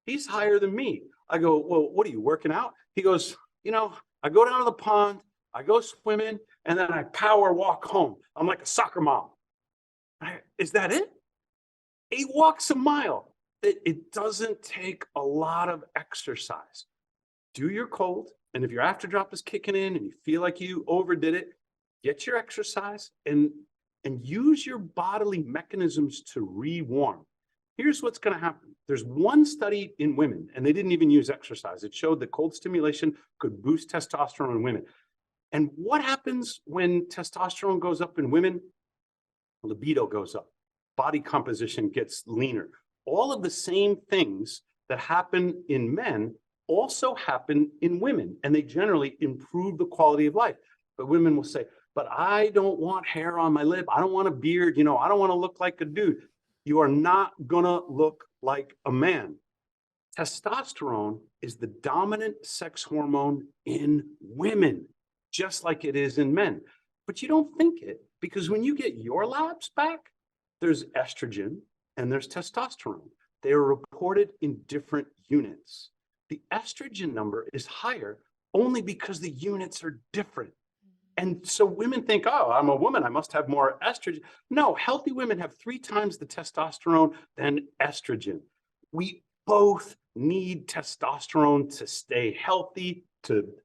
He's higher than me. I go, well, what are you working out? He goes, I go down to the pond, I go swimming, and then I power walk home. I'm like a soccer mom. Is that it? He walks a mile. It doesn't take a lot of exercise. Do your cold. And if your after drop is kicking in and you feel like you overdid it, get your exercise and use your bodily mechanisms to rewarm. Here's what's going to happen. There's one study in women, and they didn't even use exercise. It showed that cold stimulation could boost testosterone in women. And what happens when testosterone goes up in women? Libido goes up. body composition gets leaner. All of the same things that happen in men also happen in women, and they generally improve the quality of life. But women will say, but I don't want hair on my lip. I don't want a beard. I don't want to look like a dude. You are not going to look like a man. Testosterone is the dominant sex hormone in women, just like it is in men. But you don't think it, because when you get your labs back, there's estrogen and there's testosterone. They are reported in different units. The estrogen number is higher only because the units are different. And so women think, oh, I'm a woman, I must have more estrogen. No, healthy women have 3 times the testosterone than estrogen. We both need testosterone to stay healthy, to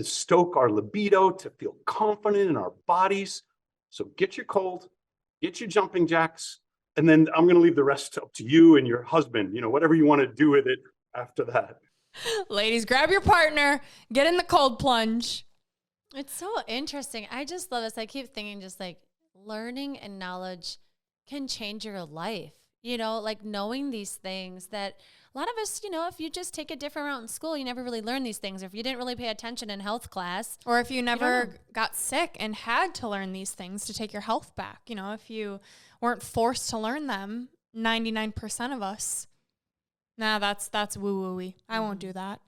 stoke our libido, to feel confident in our bodies. So get your cold, get your jumping jacks, and then I'm going to leave the rest up to you and your husband, whatever you want to do with it after that. Ladies, grab your partner, get in the cold plunge. It's so interesting. I just love this. I keep thinking just like learning and knowledge can change your life. Like knowing these things that a lot of us, if you just take a different route in school, you never really learn these things. Or if you didn't really pay attention in health class. Or if you never got sick and had to learn these things to take your health back. If you weren't forced to learn them, 99% of us, that's woo-woo-y. I won't do that.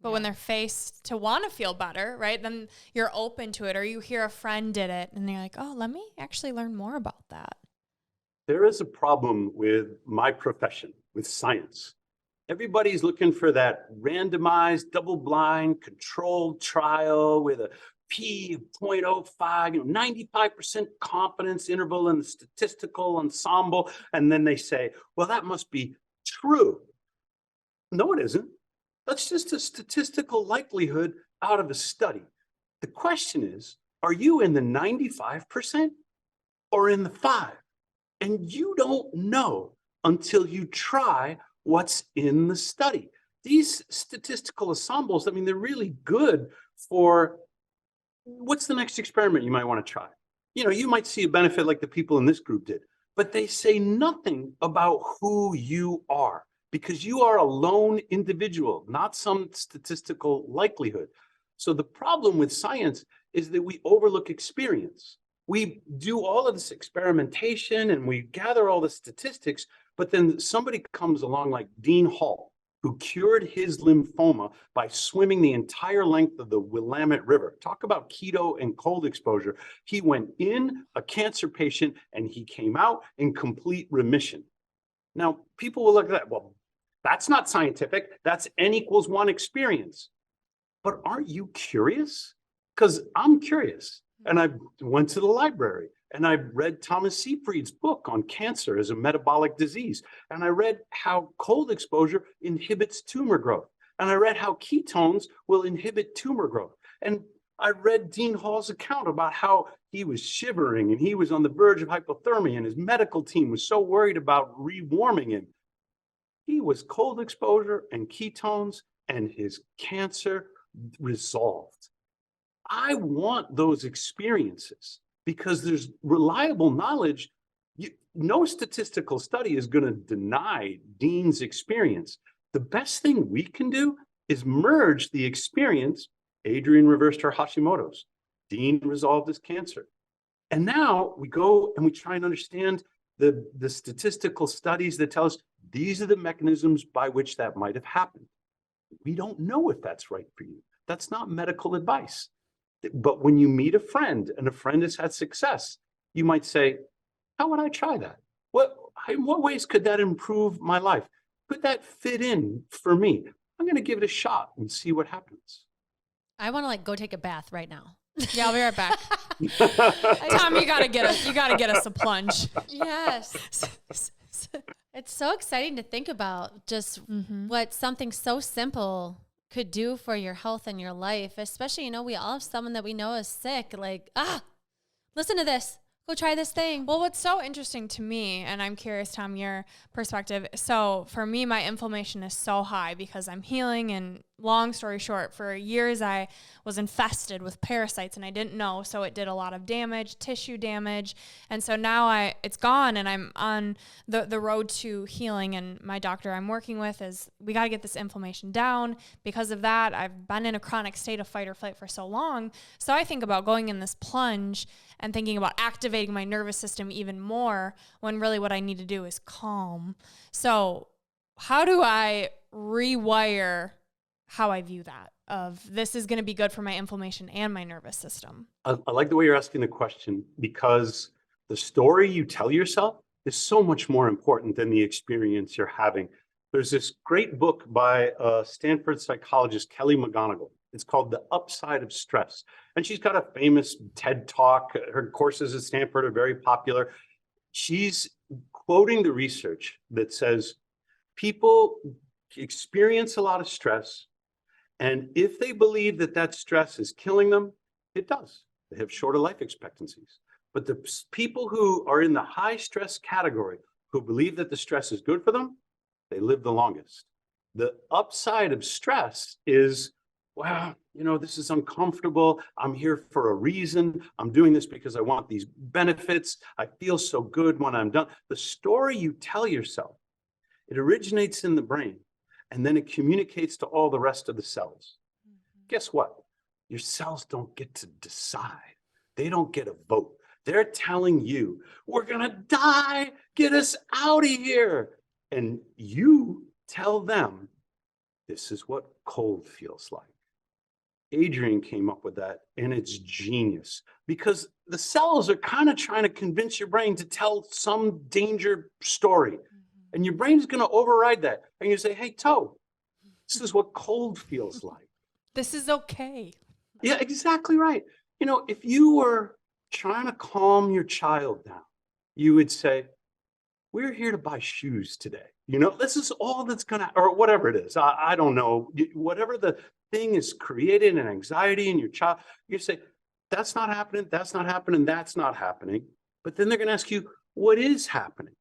But when they're faced to want to feel better, right, then you're open to it. Or you hear a friend did it and you're like, oh, let me actually learn more about that. There is a problem with my profession, with science. Everybody's looking for that randomized, double-blind, controlled trial with a P of 0.05, 95% confidence interval in the statistical ensemble. And then they say, well, that must be true. No, it isn't. That's just a statistical likelihood out of a study. The question is, are you in the 95% or in the 5%? And you don't know until you try what's in the study. These statistical ensembles, they're really good for what's the next experiment you might want to try. You might see a benefit like the people in this group did, but they say nothing about who you are, because you are a lone individual, not some statistical likelihood. So the problem with science is that we overlook experience. We do all of this experimentation and we gather all the statistics, but then somebody comes along like Dean Hall, who cured his lymphoma by swimming the entire length of the Willamette River. Talk about keto and cold exposure. He went in a cancer patient and he came out in complete remission. Now, people will look at that. Well, that's not scientific. That's N=1 experience. But aren't you curious? Because I'm curious. And I went to the library and I read Thomas Seyfried's book on cancer as a metabolic disease. And I read how cold exposure inhibits tumor growth. And I read how ketones will inhibit tumor growth. And I read Dean Hall's account about how he was shivering and he was on the verge of hypothermia and his medical team was so worried about rewarming him. He was cold exposure and ketones and his cancer resolved. I want those experiences because there's reliable knowledge. No statistical study is going to deny Dean's experience. The best thing we can do is merge the experience. Adrienne reversed her Hashimoto's. Dean resolved his cancer. And now we go and we try and understand the statistical studies that tell us these are the mechanisms by which that might have happened. We don't know if that's right for you. That's not medical advice. But when you meet a friend and a friend has had success, you might say, how would I try that? In what ways could that improve my life? Could that fit in for me? I'm going to give it a shot and see what happens. I want to go take a bath right now. Yeah, I'll be right back. Tom, you gotta get us a plunge. Yes. It's so exciting to think about just what something so simple could do for your health and your life, especially, we all have someone that we know is sick. Listen to this. Go try this thing. Well, what's so interesting to me, and I'm curious, Tom, your perspective. So for me, my inflammation is so high because I'm healing and long story short, for years I was infested with parasites and I didn't know, so it did a lot of damage, tissue damage, and so now it's gone and I'm on the road to healing, and my doctor I'm working with is, we got to get this inflammation down. Because of that, I've been in a chronic state of fight or flight for so long, so I think about going in this plunge and thinking about activating my nervous system even more, when really what I need to do is calm. So how do I rewire how I view that, of this is going to be good for my inflammation and my nervous system? I like the way you're asking the question, because the story you tell yourself is so much more important than the experience you're having. There's this great book by Stanford psychologist Kelly McGonigal. It's called The Upside of Stress. And she's got a famous TED Talk. Her courses at Stanford are very popular. She's quoting the research that says people experience a lot of stress, and if they believe that that stress is killing them, it does. They have shorter life expectancies. But the people who are in the high stress category, who believe that the stress is good for them, they live the longest. The upside of stress is, wow, this is uncomfortable. I'm here for a reason. I'm doing this because I want these benefits. I feel so good when I'm done. The story you tell yourself, it originates in the brain, and then it communicates to all the rest of the cells. Guess what? Your cells don't get to decide. They don't get a vote. They're telling you, we're going to die. Get us out of here. And you tell them, this is what cold feels like. Adrian came up with that, and it's genius, because the cells are kind of trying to convince your brain to tell some danger story. And your brain's going to override that. And you say, hey, Toe, this is what cold feels like. This is okay. Yeah, exactly right. If you were trying to calm your child down, you would say, we're here to buy shoes today. This is all that's going to, or whatever it is. I don't know. Whatever the thing is creating an anxiety in your child, you say, that's not happening. That's not happening. That's not happening. But then they're going to ask you, what is happening?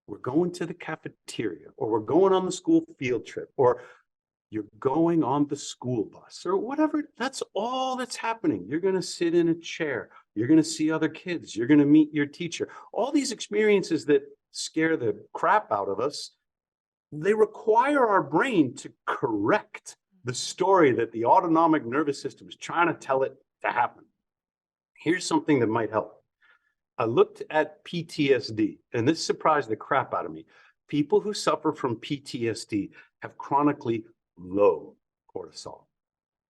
We're going to the cafeteria, or we're going on the school field trip, or you're going on the school bus, or whatever. That's all that's happening. You're going to sit in a chair. You're going to see other kids. You're going to meet your teacher. All these experiences that scare the crap out of us, they require our brain to correct the story that the autonomic nervous system is trying to tell it to happen. Here's something that might help. I looked at PTSD, and this surprised the crap out of me. People who suffer from PTSD have chronically low cortisol.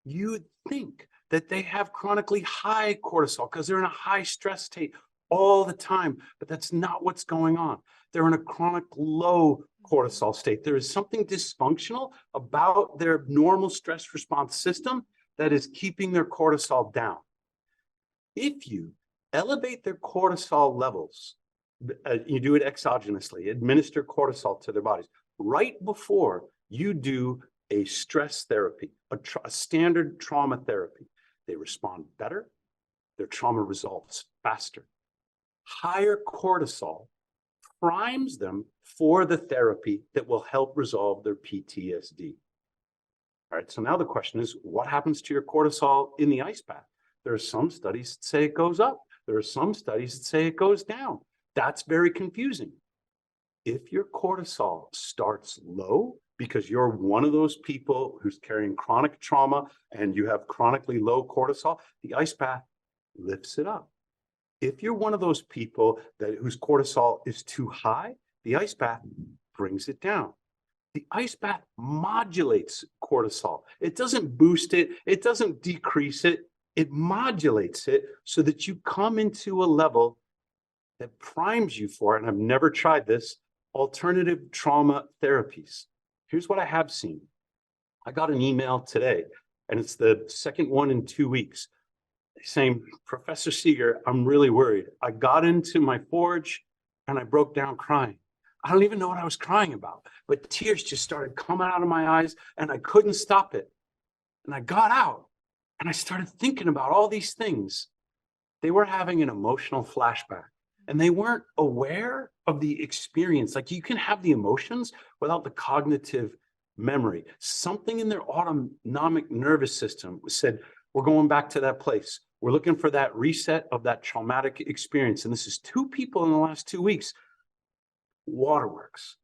You'd think that they have chronically high cortisol because they're in a high stress state all the time, but that's not what's going on. They're in a chronic low cortisol state. There is something dysfunctional about their normal stress response system that is keeping their cortisol down. If you elevate their cortisol levels, you do it exogenously, administer cortisol to their bodies right before you do a stress therapy, a standard trauma therapy. They respond better. Their trauma resolves faster. Higher cortisol primes them for the therapy that will help resolve their PTSD. All right, so now the question is, what happens to your cortisol in the ice bath? There are some studies that say it goes up. There are some studies that say it goes down. That's very confusing. If your cortisol starts low, because you're one of those people who's carrying chronic trauma and you have chronically low cortisol, the ice bath lifts it up. If you're one of those people whose cortisol is too high, the ice bath brings it down. The ice bath modulates cortisol. It doesn't boost it. It doesn't decrease it. It modulates it so that you come into a level that primes you for it. And I've never tried this, alternative trauma therapies. Here's what I have seen. I got an email today, and it's the second one in 2 weeks, saying, Professor Seager, I'm really worried. I got into my forge and I broke down crying. I don't even know what I was crying about, but tears just started coming out of my eyes and I couldn't stop it. And I got out and I started thinking about all these things. They were having an emotional flashback and they weren't aware of the experience. Like, you can have the emotions without the cognitive memory. Something in their autonomic nervous system said, we're going back to that place. We're looking for that reset of that traumatic experience. And this is 2 people in the last 2 weeks. Waterworks.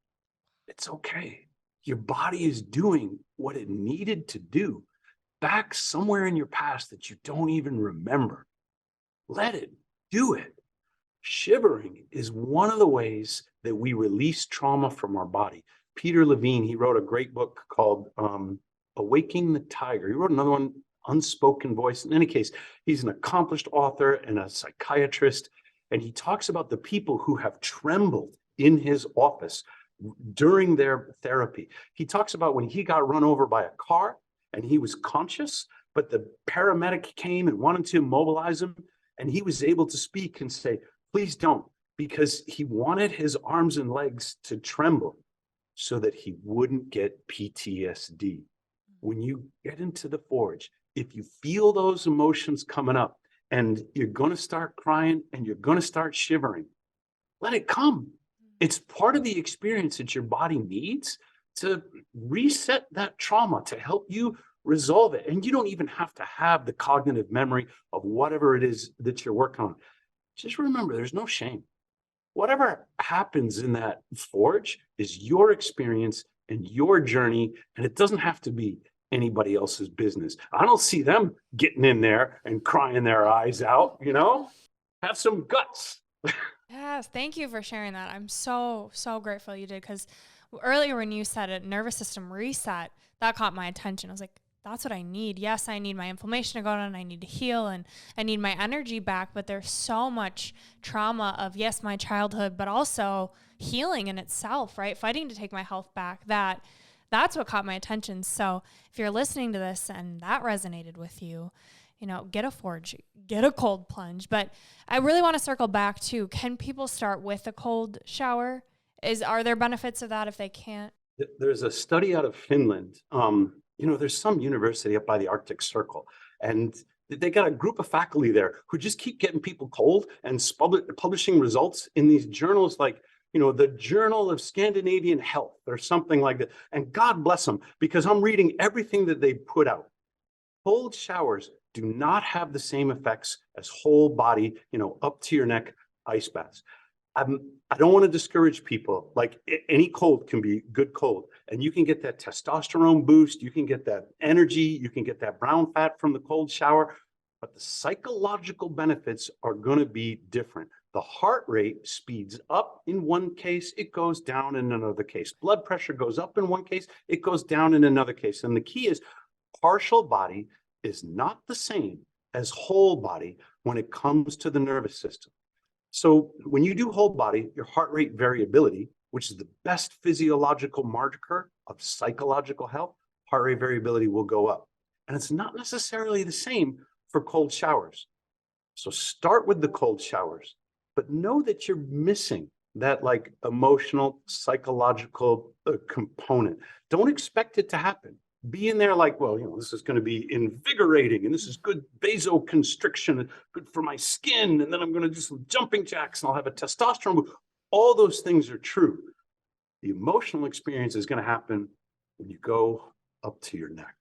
It's okay. Your body is doing what it needed to do back somewhere in your past that you don't even remember. Let it do it. Shivering is one of the ways that we release trauma from our body. Peter Levine, he wrote a great book called Awaking the Tiger. He wrote another one, Unspoken Voice. In any case, he's an accomplished author and a psychiatrist, and he talks about the people who have trembled in his office during their therapy. He talks about when he got run over by a car and he was conscious, but the paramedic came and wanted to immobilize him, and he was able to speak and say, please don't, because he wanted his arms and legs to tremble so that he wouldn't get PTSD. When you get into the forge, if you feel those emotions coming up and you're going to start crying and you're going to start shivering, let it come. It's part of the experience that your body needs to reset that trauma, to help you resolve it. And you don't even have to have the cognitive memory of whatever it is that you're working on. Just remember, there's no shame. Whatever happens in that forge is your experience and your journey, and it doesn't have to be anybody else's business. I don't see them getting in there and crying their eyes out, you know? Have some guts. Yes, thank you for sharing that. I'm so grateful you did, because earlier when you said a nervous system reset, that caught my attention. I was like, that's what I need. Yes, I need my inflammation to go down. I need to heal, and I need my energy back. But there's so much trauma of, yes, my childhood, but also healing in itself, right? Fighting to take my health back. That's what caught my attention. So if you're listening to this and that resonated with you, you know, get a forge, get a cold plunge. But I really want to circle back to, can people start with a cold shower? Are there benefits of that if they can't? There's a study out of Finland. You know, there's some university up by the Arctic Circle, and they got a group of faculty there who just keep getting people cold and publishing results in these journals like, you know, the Journal of Scandinavian Health or something like that. And God bless them, because I'm reading everything that they put out. Cold showers do not have the same effects as whole body, you know, up to your neck ice baths. I don't want to discourage people. Like, any cold can be good cold, and you can get that testosterone boost. You can get that energy. You can get that brown fat from the cold shower, but the psychological benefits are going to be different. The heart rate speeds up in one case, it goes down in another case. Blood pressure goes up in one case, it goes down in another case. And the key is, partial body is not the same as whole body when it comes to the nervous system. So when you do whole body, your heart rate variability, which is the best physiological marker of psychological health, heart rate variability will go up. And it's not necessarily the same for cold showers. So start with the cold showers, but know that you're missing that like emotional, psychological component. Don't expect it to happen. Be in there like, well, you know, this is going to be invigorating and this is good vasoconstriction, good for my skin. And then I'm going to do some jumping jacks and I'll have a testosterone boost. All those things are true. The emotional experience is going to happen when you go up to your neck.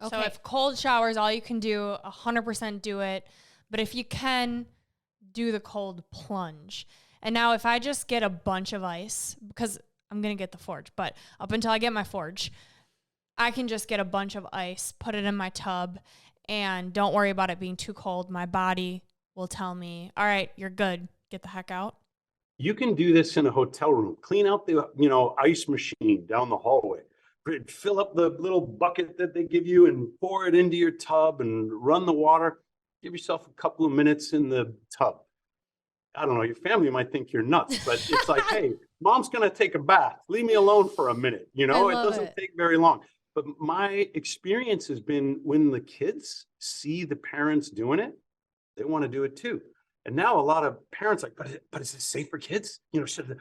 Okay. So if cold showers, all you can do, 100% do it. But if you can, do the cold plunge. And now if I just get a bunch of ice, because I'm going to get the forge, but up until I get my forge, I can just get a bunch of ice, put it in my tub, and don't worry about it being too cold. My body will tell me, all right, you're good. Get the heck out. You can do this in a hotel room. Clean out the, you know, ice machine down the hallway. Fill up the little bucket that they give you and pour it into your tub and run the water. Give yourself a couple of minutes in the tub. I don't know, your family might think you're nuts, but it's like, hey, mom's going to take a bath. Leave me alone for a minute. You know, it doesn't take very long. But my experience has been when the kids see the parents doing it, they want to do it too. And now a lot of parents are like, but is it safe for kids? You know,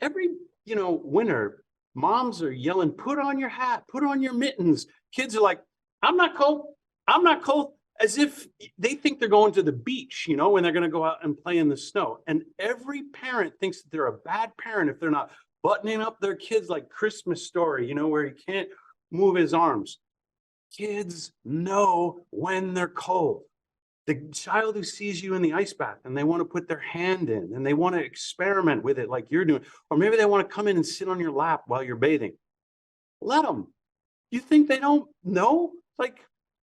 every, you know, winter, moms are yelling, put on your hat, put on your mittens. Kids are like, I'm not cold. I'm not cold. As if they think they're going to the beach, you know, when they're going to go out and play in the snow. And every parent thinks that they're a bad parent if they're not buttoning up their kids like Christmas Story, where he can't move his arms. Kids know when they're cold. The child who sees you in the ice bath and they want to put their hand in and they want to experiment with it like you're doing, or maybe they want to come in and sit on your lap while you're bathing. Let them. You think they don't know? Like,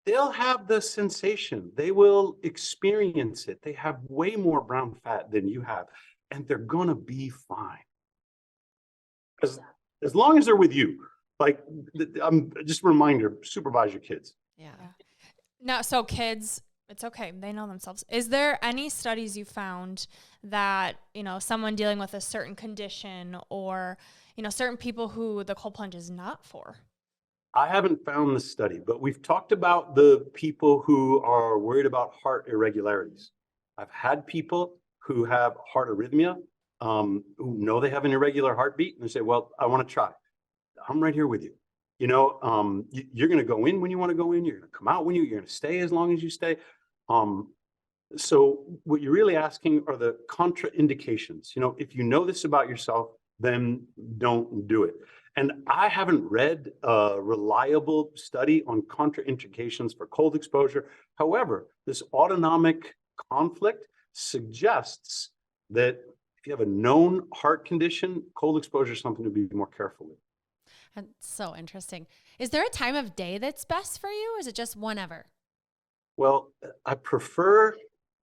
they'll have the sensation. They will experience it. They have way more brown fat than you have, and they're going to be fine. As long as they're with you. Like, just a reminder, supervise your kids. Yeah. No, so kids, it's okay. They know themselves. Is there any studies you found that, someone dealing with a certain condition or, certain people who the cold plunge is not for? I haven't found the study, but we've talked about the people who are worried about heart irregularities. I've had people who have heart arrhythmia, who know they have an irregular heartbeat, and they say, well, I want to try. I'm right here with you. You're going to go in when you want to go in. You're going to come out when you're going to stay as long as you stay. So what you're really asking are the contraindications. If you know this about yourself, then don't do it. And I haven't read a reliable study on contraindications for cold exposure. However, this autonomic conflict suggests that if you have a known heart condition, cold exposure is something to be more careful with. That's so interesting. Is there a time of day that's best for you? Or is it just whenever? Well, I prefer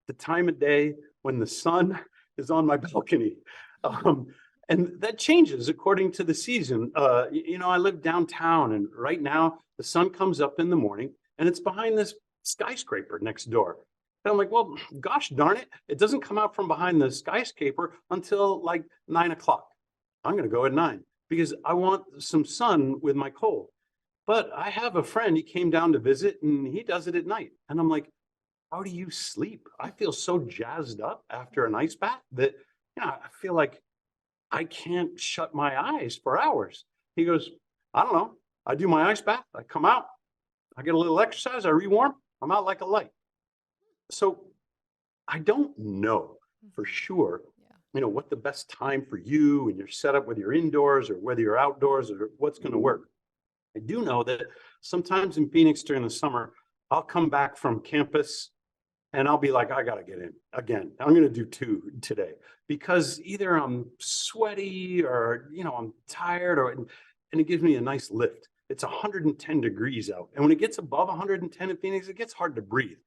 the time of day when the sun is on my balcony. And that changes according to the season. I live downtown, and right now the sun comes up in the morning and it's behind this skyscraper next door. And I'm like, well, gosh darn it. It doesn't come out from behind the skyscraper until like 9 o'clock. I'm going to go at 9 because I want some sun with my cold. But I have a friend, he came down to visit and he does it at night. And I'm like, how do you sleep? I feel so jazzed up after an ice bath that, I feel like I can't shut my eyes for hours. He goes, I don't know. I do my ice bath. I come out. I get a little exercise. I rewarm. I'm out like a light. So I don't know for sure, what the best time for you and your setup, whether you're indoors or whether you're outdoors or what's going to work. I do know that sometimes in Phoenix during the summer, I'll come back from campus and I'll be like, I got to get in again. I'm going to do 2 today because either I'm sweaty or, I'm tired and it gives me a nice lift. It's 110 degrees out. And when it gets above 110 in Phoenix, it gets hard to breathe.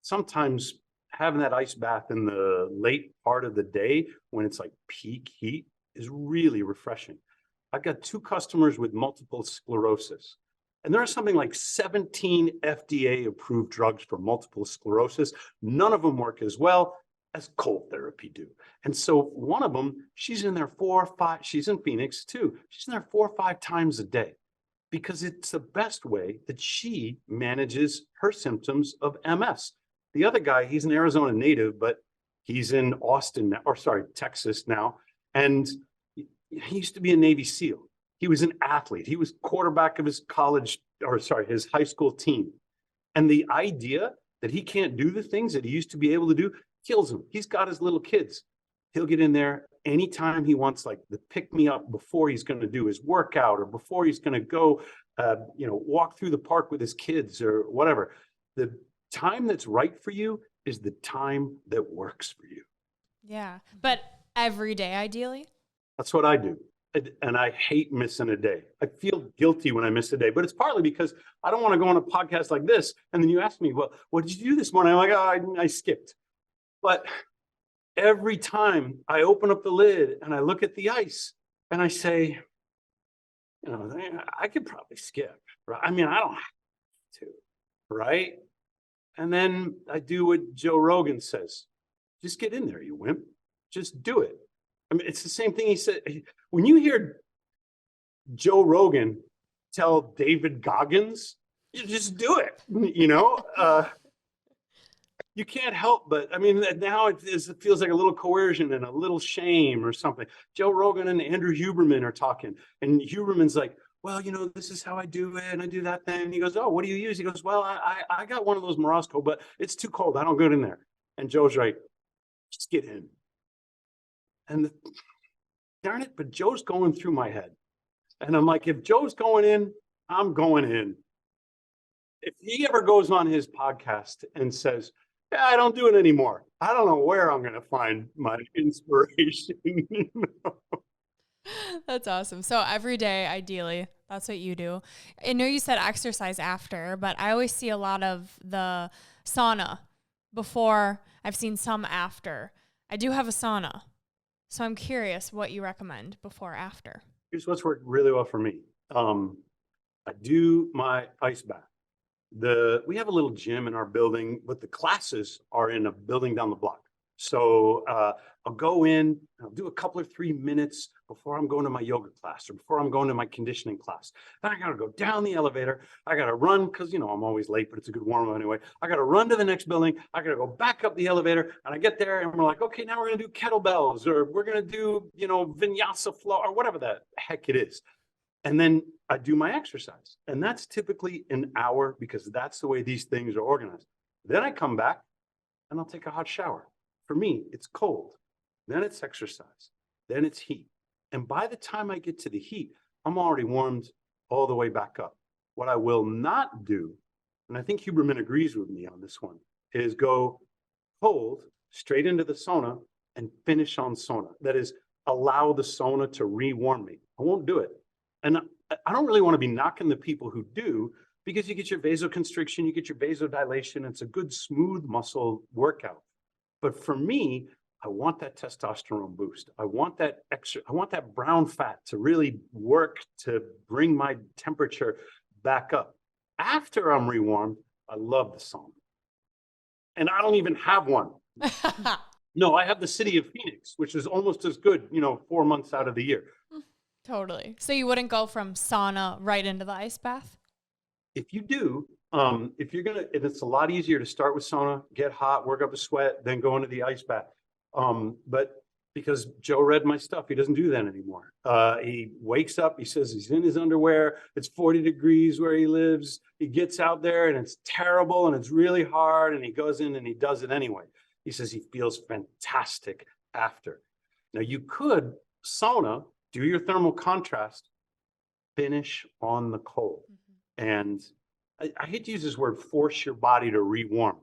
Sometimes having that ice bath in the late part of the day when it's like peak heat is really refreshing. I've got 2 customers with multiple sclerosis. And there are something like 17 FDA approved drugs for multiple sclerosis. None of them work as well as cold therapy do. And so one of them, she's in there 4 or 5, she's in Phoenix too. She's in there 4 or 5 times a day because it's the best way that she manages her symptoms of MS. The other guy, he's an Arizona native, but he's in Texas now. And he used to be a Navy SEAL. He was an athlete. He was quarterback of his his high school team. And the idea that he can't do the things that he used to be able to do kills him. He's got his little kids. He'll get in there anytime he wants, like the pick me up before he's going to do his workout or before he's going to go, walk through the park with his kids or whatever. The time that's right for you is the time that works for you. Yeah. But every day, ideally? That's what I do. And I hate missing a day. I feel guilty when I miss a day, but it's partly because I don't want to go on a podcast like this. And then you ask me, well, what did you do this morning? I'm like, oh, I skipped. But every time I open up the lid and I look at the ice and I say, I could probably skip. Right? I mean, I don't have to, right? And then I do what Joe Rogan says. Just get in there, you wimp. Just do it. I mean, it's the same thing he said. When you hear Joe Rogan tell David Goggins, you just do it, you can't help but, I mean, now it feels like a little coercion and a little shame or something. Joe Rogan and Andrew Huberman are talking, and Huberman's like, well, this is how I do it, and I do that thing. And he goes, oh, what do you use? He goes, well, I got one of those Morosco, but it's too cold. I don't go in there. And Joe's right, just get in. And darn it, but Joe's going through my head. And I'm like, if Joe's going in, I'm going in. If he ever goes on his podcast and says, yeah, I don't do it anymore, I don't know where I'm going to find my inspiration. That's awesome. So every day, ideally, that's what you do. I know you said exercise after, but I always see a lot of the sauna before. I've seen some after. I do have a sauna. So I'm curious what you recommend before, after. Here's what's worked really well for me. I do my ice bath. We have a little gym in our building, but the classes are in a building down the block. So I'll go in, I'll do a couple or 3 minutes before I'm going to my yoga class or before I'm going to my conditioning class. Then I got to go down the elevator. I got to run because, you know, I'm always late, but it's a good warm up anyway. I got to run to the next building. I got to go back up the elevator, and I get there and we're like, okay, now we're going to do kettlebells, or we're going to do, you know, vinyasa flow or whatever the heck it is. And then I do my exercise, and that's typically an hour because that's the way these things are organized. Then I come back and I'll take a hot shower. For me, it's cold, then it's exercise, then it's heat. And by the time I get to the heat, I'm already warmed all the way back up. What I will not do, and I think Huberman agrees with me on this one, is go cold straight into the sauna and finish on sauna. That is, allow the sauna to re-warm me. I won't do it. And I don't really want to be knocking the people who do, because you get your vasoconstriction, you get your vasodilation. It's a good smooth muscle workout. But for me, I want that testosterone boost. I want that I want that brown fat to really work to bring my temperature back up. After I'm rewarmed, I love the sauna. And I don't even have one. No, I have the city of Phoenix, which is almost as good, you know, 4 months out of the year. Totally. So you wouldn't go from sauna right into the ice bath? If you do, if you're going to, it's a lot easier to start with sauna, get hot, work up a sweat, then go into the ice bath. But because Joe read my stuff, he doesn't do that anymore. He wakes up, he says he's in his underwear. It's 40 degrees where he lives. He gets out there and it's terrible and it's really hard. And he goes in and he does it anyway. He says he feels fantastic after. Now you could sauna, do your thermal contrast, finish on the cold. And I hate to use this word, force your body to rewarm.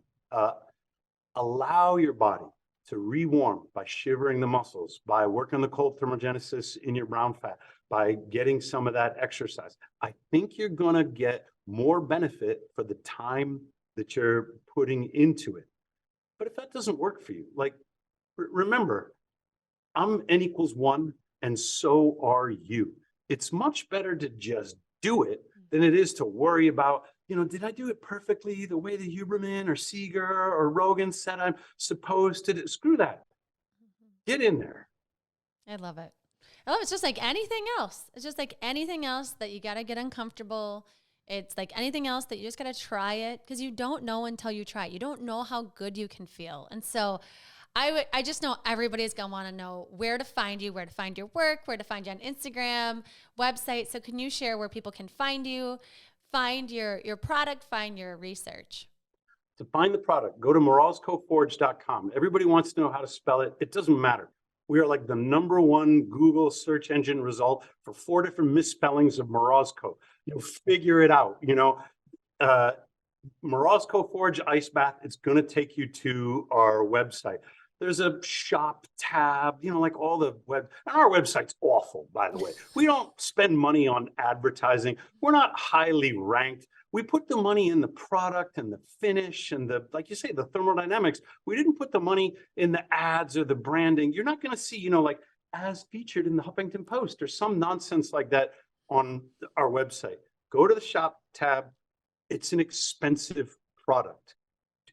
Allow your body to rewarm by shivering the muscles, by working the cold thermogenesis in your brown fat, by getting some of that exercise. I think you're going to get more benefit for the time that you're putting into it. But if that doesn't work for you, like, remember, I'm N equals 1, and so are you. It's much better to just do it than it is to worry about, you know, did I do it perfectly the way that Huberman or Seager or Rogan said I'm supposed to do? Screw that. Get in there. I love it. I love it. It's just like anything else. It's just like anything else that you got to get uncomfortable. It's like anything else that you just got to try it, because you don't know until you try it. You don't know how good you can feel. And so I just know everybody's going to want to know where to find you, where to find your work, where to find you on Instagram, website. So can you share where people can find you, find your product, find your research? To find the product, go to morozcoforge.com. Everybody wants to know how to spell it. It doesn't matter. We are like the #1 Google search engine result for 4 different misspellings of Morozco. You'll figure it out, you know. Morozco Forge Ice Bath, it's going to take you to our website. There's a shop tab, you know, like all the web, and our website's awful, by the way. We don't spend money on advertising. We're not highly ranked. We put the money in the product and the finish and the, like you say, the thermodynamics. We didn't put the money in the ads or the branding. You're not going to see, you know, like as featured in the Huffington Post or some nonsense like that on our website. Go to the shop tab. It's an expensive product.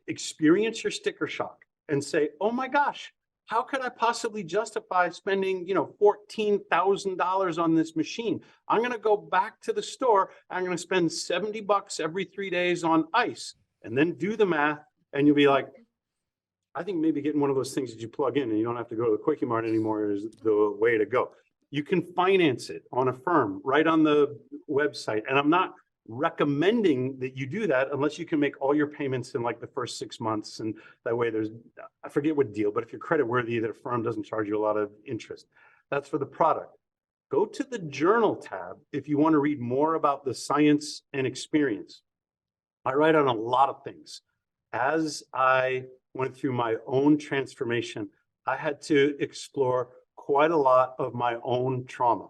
Experience your sticker shock and say, oh my gosh, how could I possibly justify spending, you know, $14,000 on this machine? I'm going to go back to the store. I'm going to spend $70 every 3 days on ice, and then do the math. And you'll be like, I think maybe getting one of those things that you plug in and you don't have to go to the Quickie Mart anymore is the way to go. You can finance it on Affirm right on the website. And I'm not recommending that you do that unless you can make all your payments in like the first 6 months. And that way there's, I forget what deal, but if you're credit worthy, that Affirm doesn't charge you a lot of interest. That's for the product. Go to the journal tab if you want to read more about the science and experience. I write on a lot of things. As I went through my own transformation, I had to explore quite a lot of my own trauma.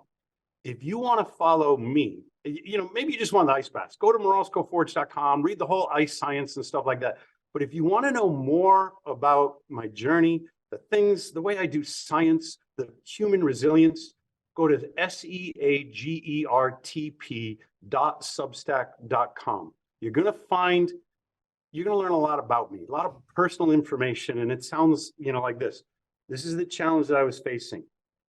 If you want to follow me, maybe you just want the ice baths, go to moroscoforge.com, read the whole ice science and stuff like that. But if you want to know more about my journey, the way I do science, the human resilience, go to seagertp.substack.com. You're going to learn a lot about me, a lot of personal information. And it sounds, like this. This is the challenge that I was facing.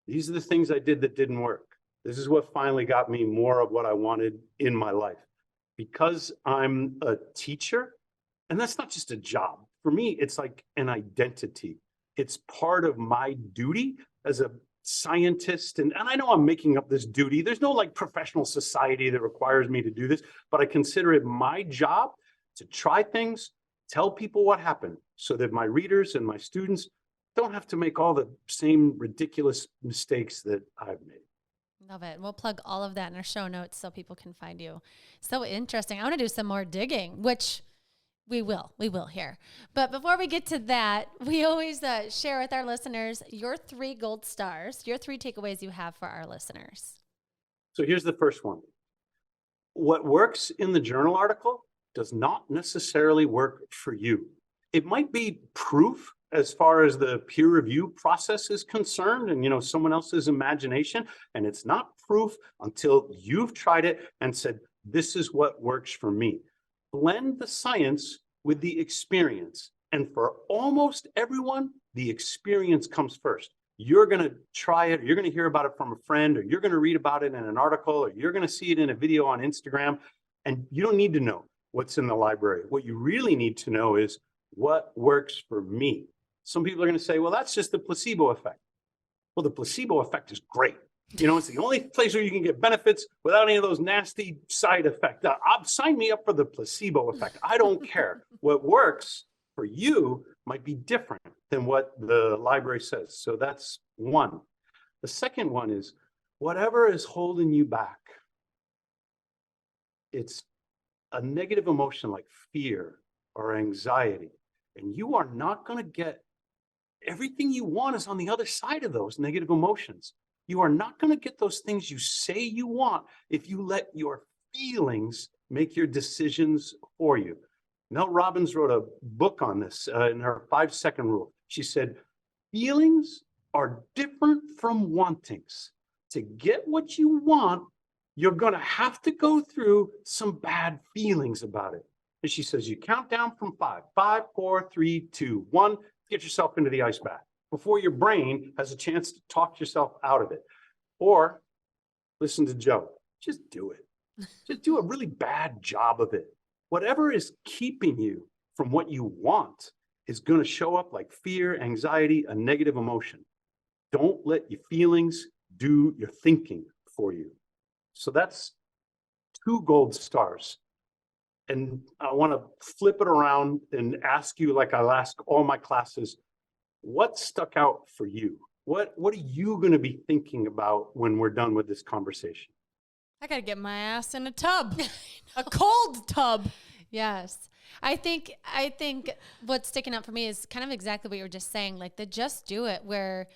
These are the things I did that didn't work. This is what finally got me more of what I wanted in my life. Because I'm a teacher, and that's not just a job. For me, it's like an identity. It's part of my duty as a scientist. And I know I'm making up this duty. There's no like professional society that requires me to do this, but I consider it my job to try things, tell people what happened so that my readers and my students don't have to make all the same ridiculous mistakes that I've made. Love it. We'll plug all of that in our show notes so people can find you. So interesting. I want to do some more digging, which we will here. But before we get to that, we always share with our listeners your 3 gold stars, your 3 takeaways you have for our listeners. So here's the first one. What works in the journal article does not necessarily work for you. It might be proof as far as the peer review process is concerned and, someone else's imagination. And it's not proof until you've tried it and said, this is what works for me. Blend the science with the experience. And for almost everyone, the experience comes first. You're going to try it, or you're going to hear about it from a friend, or you're going to read about it in an article, or you're going to see it in a video on Instagram. And you don't need to know what's in the library. What you really need to know is what works for me. Some people are going to say, well, that's just the placebo effect. Well, the placebo effect is great. It's the only place where you can get benefits without any of those nasty side effects. Sign me up for the placebo effect. I don't care. What works for you might be different than what the library says. So that's one. The second one is whatever is holding you back. It's a negative emotion like fear or anxiety. And you are not going to get everything you want is on the other side of those negative emotions. You are not going to get those things you say you want if you let your feelings make your decisions for you. Mel Robbins wrote a book on this in her 5-second rule. She said, feelings are different from wantings. To get what you want, you're going to have to go through some bad feelings about it. And she says, you count down from 5, 5, 4, 3, 2, 1, get yourself into the ice bath before your brain has a chance to talk yourself out of it. Or listen to Joe, just do it. Just do a really bad job of it. Whatever is keeping you from what you want is going to show up like fear, anxiety, a negative emotion. Don't let your feelings do your thinking for you. So that's 2 gold stars. And I want to flip it around and ask you, like I ask all my classes, what stuck out for you? What are you going to be thinking about when we're done with this conversation? I got to get my ass in a tub, a cold tub. Yes. I think what's sticking out for me is kind of exactly what you were just saying, like the just do it, where,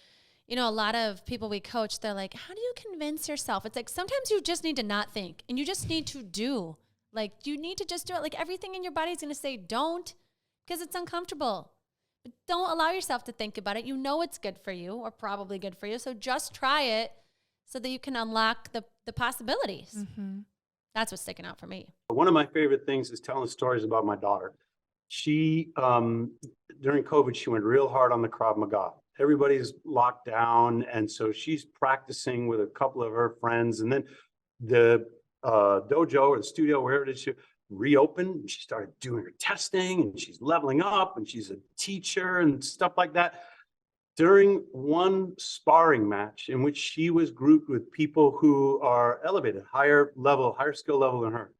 a lot of people we coach, they're like, how do you convince yourself? It's like, sometimes you just need to not think and you just need to do. Like, you need to just do it. Like, everything in your body is going to say don't, because it's uncomfortable. But don't allow yourself to think about it. You know it's good for you, or probably good for you. So just try it so that you can unlock the possibilities. Mm-hmm. That's what's sticking out for me. One of my favorite things is telling stories about my daughter. She, during COVID, she went real hard on the Krav Maga. Everybody's locked down. And so she's practicing with a couple of her friends. And then the dojo or the studio, wherever it is, she reopened and she started doing her testing and she's leveling up and she's a teacher and stuff like that. During one sparring match in which she was grouped with people who are elevated, higher skill level than her,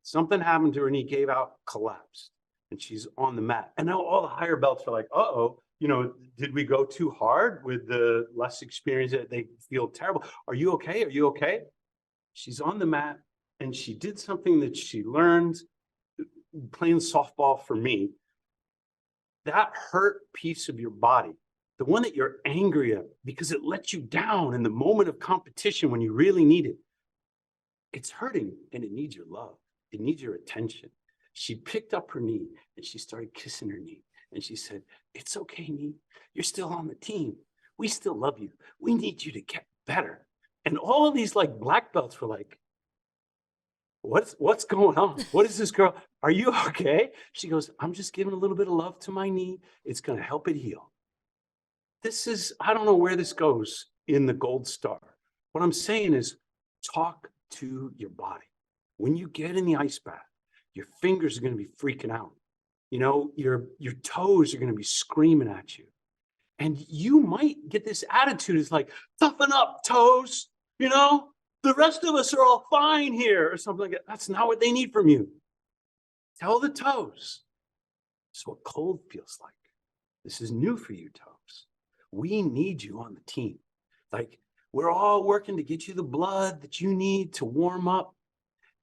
something happened to her knee, gave out, collapsed. and she's on the mat. And now all the higher belts are like, uh-oh, did we go too hard with the less experience that they feel terrible? Are you okay? Are you okay? She's on the mat and she did something that she learned playing softball for me. That hurt piece of your body, the one that you're angry at because it let you down in the moment of competition when you really need it. It's hurting and it needs your love. It needs your attention. She picked up her knee and she started kissing her knee. And she said, it's okay, knee. You're still on the team. We still love you. We need you to get better. And all of these like black belts were like, what's going on? What is this girl? Are you okay? She goes, I'm just giving a little bit of love to my knee. It's going to help it heal. I don't know where this goes in the gold star. What I'm saying is talk to your body. When you get in the ice bath, your fingers are going to be freaking out. Your toes are going to be screaming at you. And you might get this attitude is like, toughen up, toes. The rest of us are all fine here or something like that. That's not what they need from you. Tell the toes. It's what cold feels like. This is new for you, toes. We need you on the team. Like, we're all working to get you the blood that you need to warm up.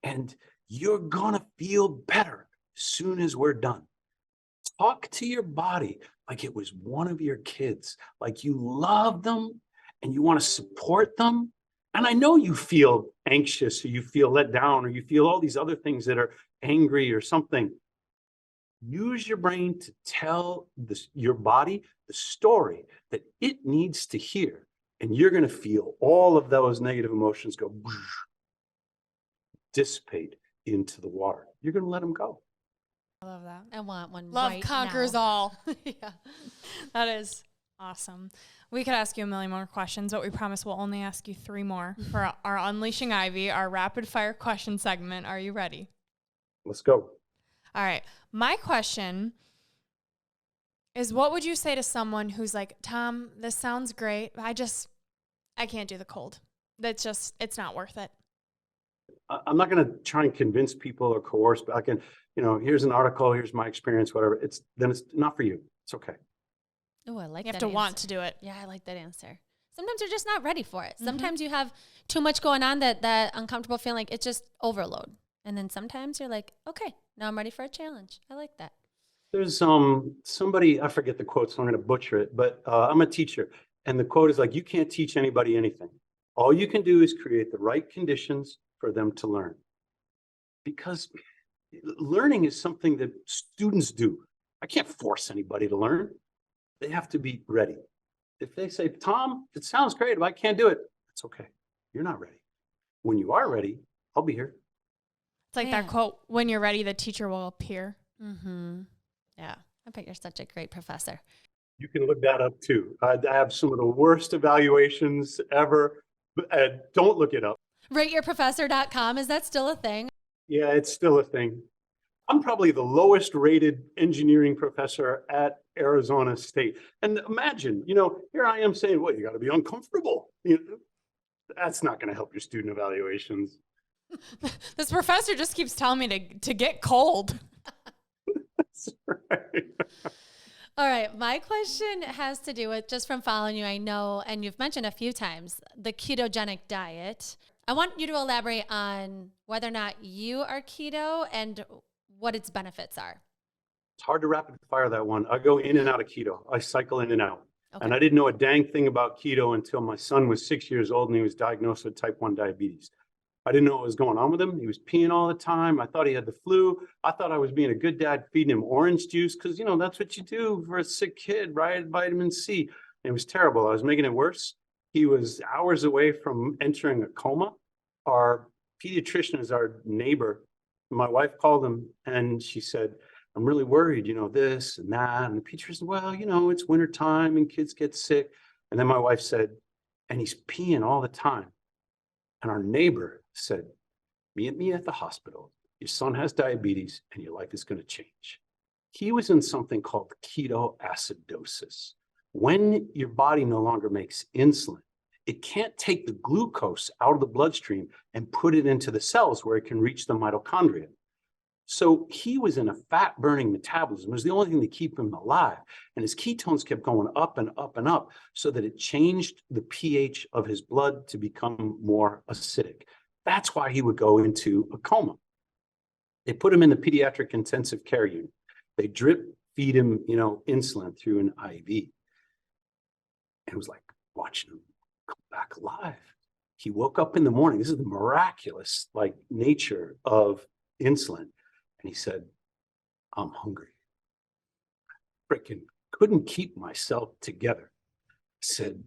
And you're going to feel better as soon as we're done. Talk to your body like it was one of your kids, like you love them and you want to support them. And I know you feel anxious or you feel let down or you feel all these other things that are angry or something. Use your brain to tell your body the story that it needs to hear. And you're going to feel all of those negative emotions go dissipate into the water. You're going to let them go. I love that. I want one. Love right conquers now. all. Yeah. That is awesome. We could ask you a million more questions, but we promise we'll only ask you 3 more for our Unleashing Ivy, our rapid fire question segment. Are you ready? Let's go. All right. My question is, what would you say to someone who's like, Tom, this sounds great, but I can't do the cold. It's not worth it. I'm not going to try and convince people or coerce, but I can, here's an article, here's my experience, whatever. It's not for you. It's okay. Oh, I like that. You have to want to do it. Yeah, I like that answer. Sometimes you're just not ready for it. Sometimes you have too much going on that uncomfortable feeling, like it's just overload. And then sometimes you're like, okay, now I'm ready for a challenge. I like that. There's somebody, I forget the quote, so I'm going to butcher it, but I'm a teacher. And the quote is like, you can't teach anybody anything. All you can do is create the right conditions for them to learn. Because learning is something that students do. I can't force anybody to learn. They have to be ready. If they say, Tom, it sounds great, but I can't do it, it's okay. You're not ready. When you are ready, I'll be here. It's like that quote, when you're ready, the teacher will appear. Mm-hmm. Yeah. I bet you're such a great professor. You can look that up too. I have some of the worst evaluations ever. Don't look it up. RateYourProfessor.com. Is that still a thing? Yeah, it's still a thing. I'm probably the lowest rated engineering professor at Arizona State. And imagine, here I am saying, well, you got to be uncomfortable. That's not going to help your student evaluations. This professor just keeps telling me to get cold. That's right. All right. My question has to do with, just from following you, I know, and you've mentioned a few times, the ketogenic diet. I want you to elaborate on whether or not you are keto and what its benefits are. It's hard to rapid fire that one. I go in and out of keto. I cycle in and out. Okay. And I didn't know a dang thing about keto until my son was 6 years old and he was diagnosed with type 1 diabetes. I didn't know what was going on with him. He was peeing all the time. I thought he had the flu. I thought I was being a good dad feeding him orange juice because, that's what you do for a sick kid, right? Vitamin C. And it was terrible. I was making it worse. He was hours away from entering a coma. Our pediatrician is our neighbor. My wife called him and she said, I'm really worried, this and that. And the pediatrician said, well, it's wintertime and kids get sick. And then my wife said, and he's peeing all the time. And our neighbor said, meet me at the hospital. Your son has diabetes and your life is going to change. He was in something called ketoacidosis. When your body no longer makes insulin, it can't take the glucose out of the bloodstream and put it into the cells where it can reach the mitochondria. So he was in a fat burning metabolism. It was the only thing to keep him alive. And his ketones kept going up and up and up so that it changed the pH of his blood to become more acidic. That's why he would go into a coma. They put him in the pediatric intensive care unit. They drip feed him, insulin through an IV. And it was like watching him come back alive. He woke up in the morning. This is the miraculous nature of insulin. And he said, I'm hungry. Freaking couldn't keep myself together. Said,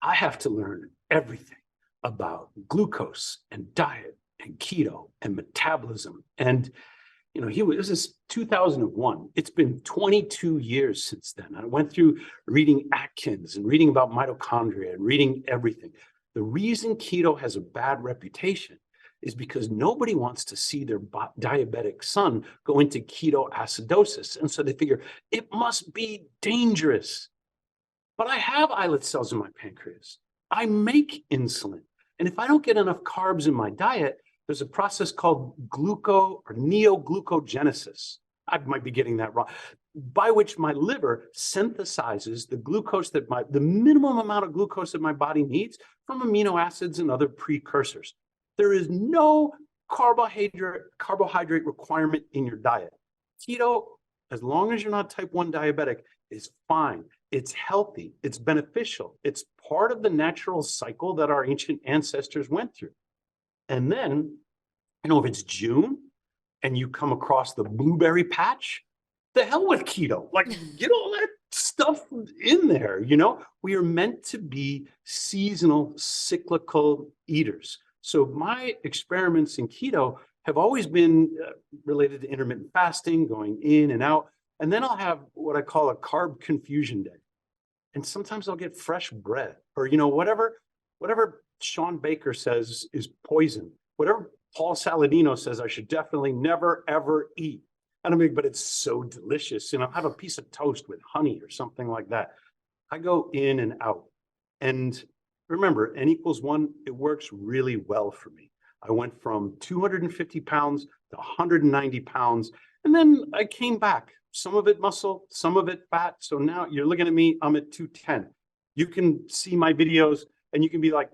I have to learn everything about glucose and diet and keto and metabolism. And, this is 2001. It's been 22 years since then. I went through reading Atkins and reading about mitochondria and reading everything. The reason keto has a bad reputation is because nobody wants to see their diabetic son go into ketoacidosis. And so they figure it must be dangerous. But I have islet cells in my pancreas. I make insulin. And if I don't get enough carbs in my diet, there's a process called neoglucogenesis. I might be getting that wrong, by which my liver synthesizes the glucose the minimum amount of glucose that my body needs from amino acids and other precursors. There is no carbohydrate requirement in your diet. Keto, as long as you're not type 1 diabetic, is fine. It's healthy. It's beneficial. It's part of the natural cycle that our ancient ancestors went through. And then, if it's June and you come across the blueberry patch, the hell with keto. Get all that stuff in there, We are meant to be seasonal, cyclical eaters. So my experiments in keto have always been related to intermittent fasting, going in and out. And then I'll have what I call a carb confusion day. And sometimes I'll get fresh bread or, whatever Sean Baker says is poison, whatever Paul Saladino says I should definitely never, ever eat. And but it's so delicious. Have a piece of toast with honey or something like that. I go in and out. And remember, N = 1, it works really well for me. I went from 250 pounds to 190 pounds. And then I came back. Some of it muscle, some of it fat. So now you're looking at me, I'm at 210. You can see my videos and you can be like,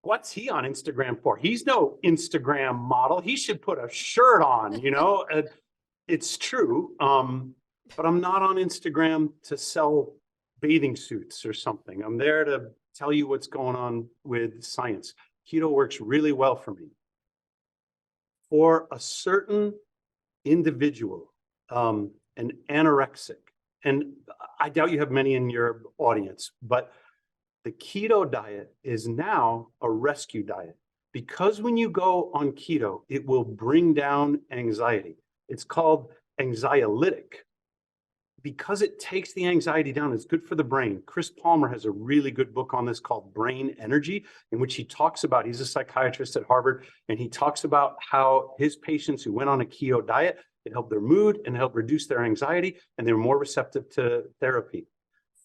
what's he on Instagram for? He's no Instagram model. He should put a shirt on, It's true. But I'm not on Instagram to sell bathing suits or something. I'm there to tell you what's going on with science. Keto works really well for me. For a certain individual, an anorexic, and I doubt you have many in your audience, but the keto diet is now a rescue diet because when you go on keto, it will bring down anxiety. It's called anxiolytic because it takes the anxiety down. It's good for the brain. Chris Palmer has a really good book on this called Brain Energy, in which he talks about, he's a psychiatrist at Harvard, and he talks about how his patients who went on a keto diet, it helped their mood and helped reduce their anxiety, and they're more receptive to therapy.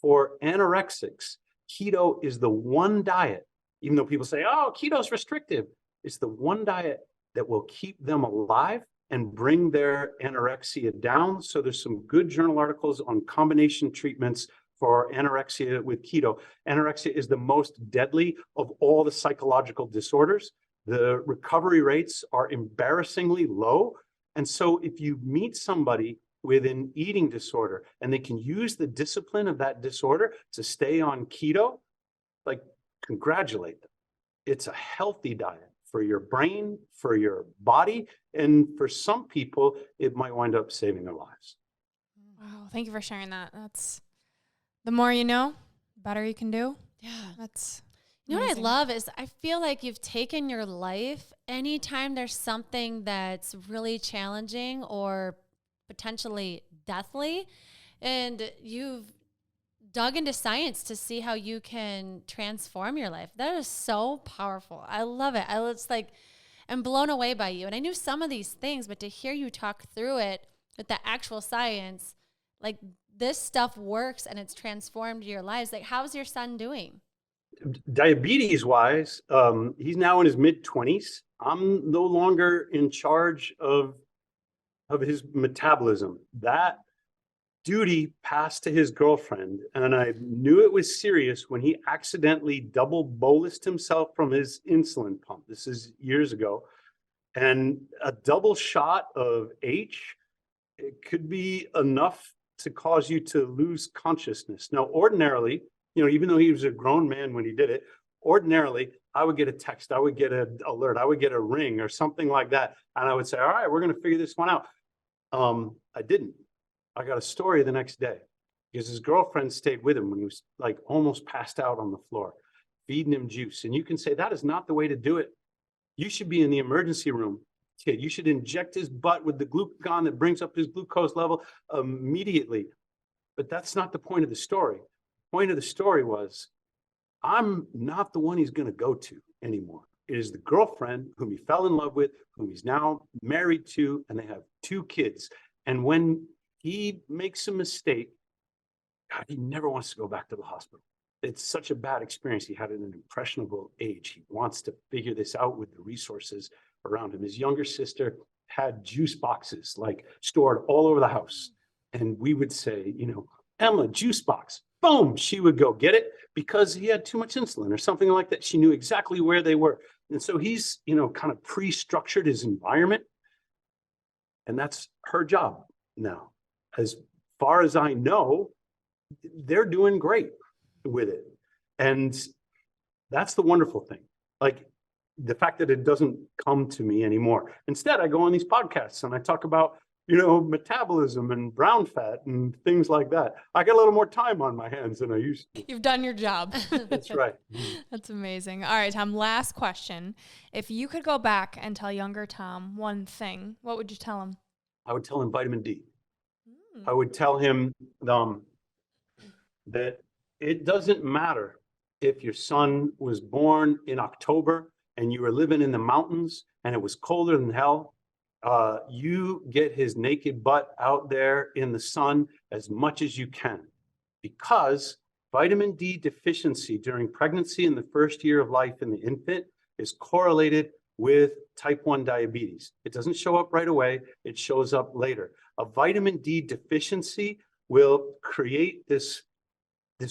For anorexics, keto is the one diet, even though people say, oh, keto's restrictive, it's the one diet that will keep them alive and bring their anorexia down. So there's some good journal articles on combination treatments for anorexia with keto. Anorexia is the most deadly of all the psychological disorders. The recovery rates are embarrassingly low. And so if you meet somebody with an eating disorder and they can use the discipline of that disorder to stay on keto, congratulate them. It's a healthy diet for your brain, for your body, and for some people, it might wind up saving their lives. Wow, thank you for sharing that. That's the more you know, the better you can do. Yeah. That's what amazing. I love is I feel like you've taken your life, anytime there's something that's really challenging or potentially deathly, and you've dug into science to see how you can transform your life. That is so powerful. I love it. I'm blown away by you. And I knew some of these things, but to hear you talk through it with the actual science, this stuff works and it's transformed your lives. How's your son doing? Diabetes wise, he's now in his mid-20s. I'm no longer in charge of of his metabolism. That duty passed to his girlfriend, and I knew it was serious when he accidentally double bolused himself from his insulin pump. This is years ago. And a double shot of H, it could be enough to cause you to lose consciousness. Now, ordinarily, even though he was a grown man when he did it, ordinarily, I would get a text, I would get an alert, I would get a ring or something like that. And I would say, all right, we're going to figure this one out. I didn't. I got a story the next day because his girlfriend stayed with him when he was like almost passed out on the floor, feeding him juice. And you can say that is not the way to do it. You should be in the emergency room, kid. You should inject his butt with the glucagon that brings up his glucose level immediately. But that's not the point of the story. The point of the story was, I'm not the one he's going to go to anymore. It is the girlfriend whom he fell in love with, whom he's now married to, and they have 2 kids. And when he makes a mistake, God, he never wants to go back to the hospital. It's such a bad experience. He had it at an impressionable age. He wants to figure this out with the resources around him. His younger sister had juice boxes like stored all over the house. And we would say, Emma, juice box, boom, she would go get it because he had too much insulin or something like that. She knew exactly where they were. And so he's, kind of pre-structured his environment. And that's her job now. As far as I know, they're doing great with it. And that's the wonderful thing. Like the fact that it doesn't come to me anymore. Instead, I go on these podcasts and I talk about, metabolism and brown fat and things like that. I got a little more time on my hands than I used to. You've done your job. That's right. That's amazing. All right, Tom, last question. If you could go back and tell younger Tom one thing, what would you tell him? I would tell him vitamin D. I would tell him that it doesn't matter if your son was born in October and you were living in the mountains and it was colder than hell. You get his naked butt out there in the sun as much as you can, because vitamin D deficiency during pregnancy in the first year of life in the infant is correlated with type 1 diabetes. It doesn't show up right away. It shows up later. A vitamin D deficiency will create this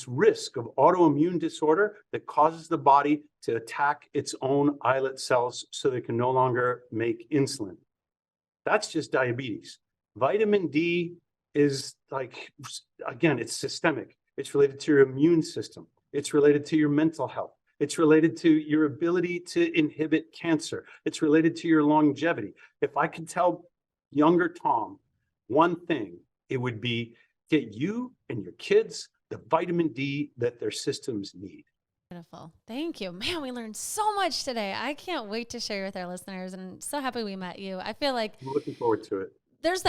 risk of autoimmune disorder that causes the body to attack its own islet cells so they can no longer make insulin. That's just diabetes. Vitamin D is it's systemic. It's related to your immune system. It's related to your mental health. It's related to your ability to inhibit cancer. It's related to your longevity. If I could tell younger Tom one thing, it would be get you and your kids the vitamin D that their systems need. Beautiful. Thank you. Man, we learned so much today. I can't wait to share with our listeners, and I'm so happy we met you. I feel like I'm looking forward to it. There's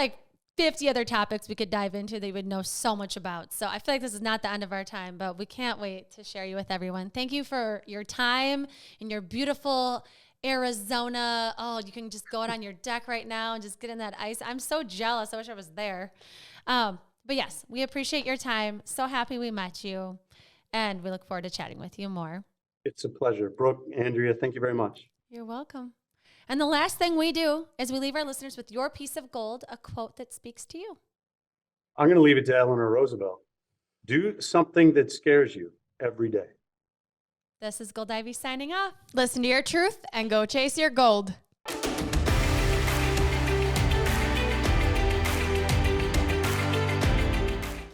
50 other topics we could dive into that you would know so much about. So I feel like this is not the end of our time, but we can't wait to share you with everyone. Thank you for your time in your beautiful Arizona. Oh, you can just go out on your deck right now and just get in that ice. I'm so jealous. I wish I was there. But yes, we appreciate your time. So happy we met you. And we look forward to chatting with you more. It's a pleasure. Brooke, Andrea, thank you very much. You're welcome. And the last thing we do is we leave our listeners with your piece of gold, a quote that speaks to you. I'm going to leave it to Eleanor Roosevelt. Do something that scares you every day. This is Gold Ivy signing off. Listen to your truth and go chase your gold.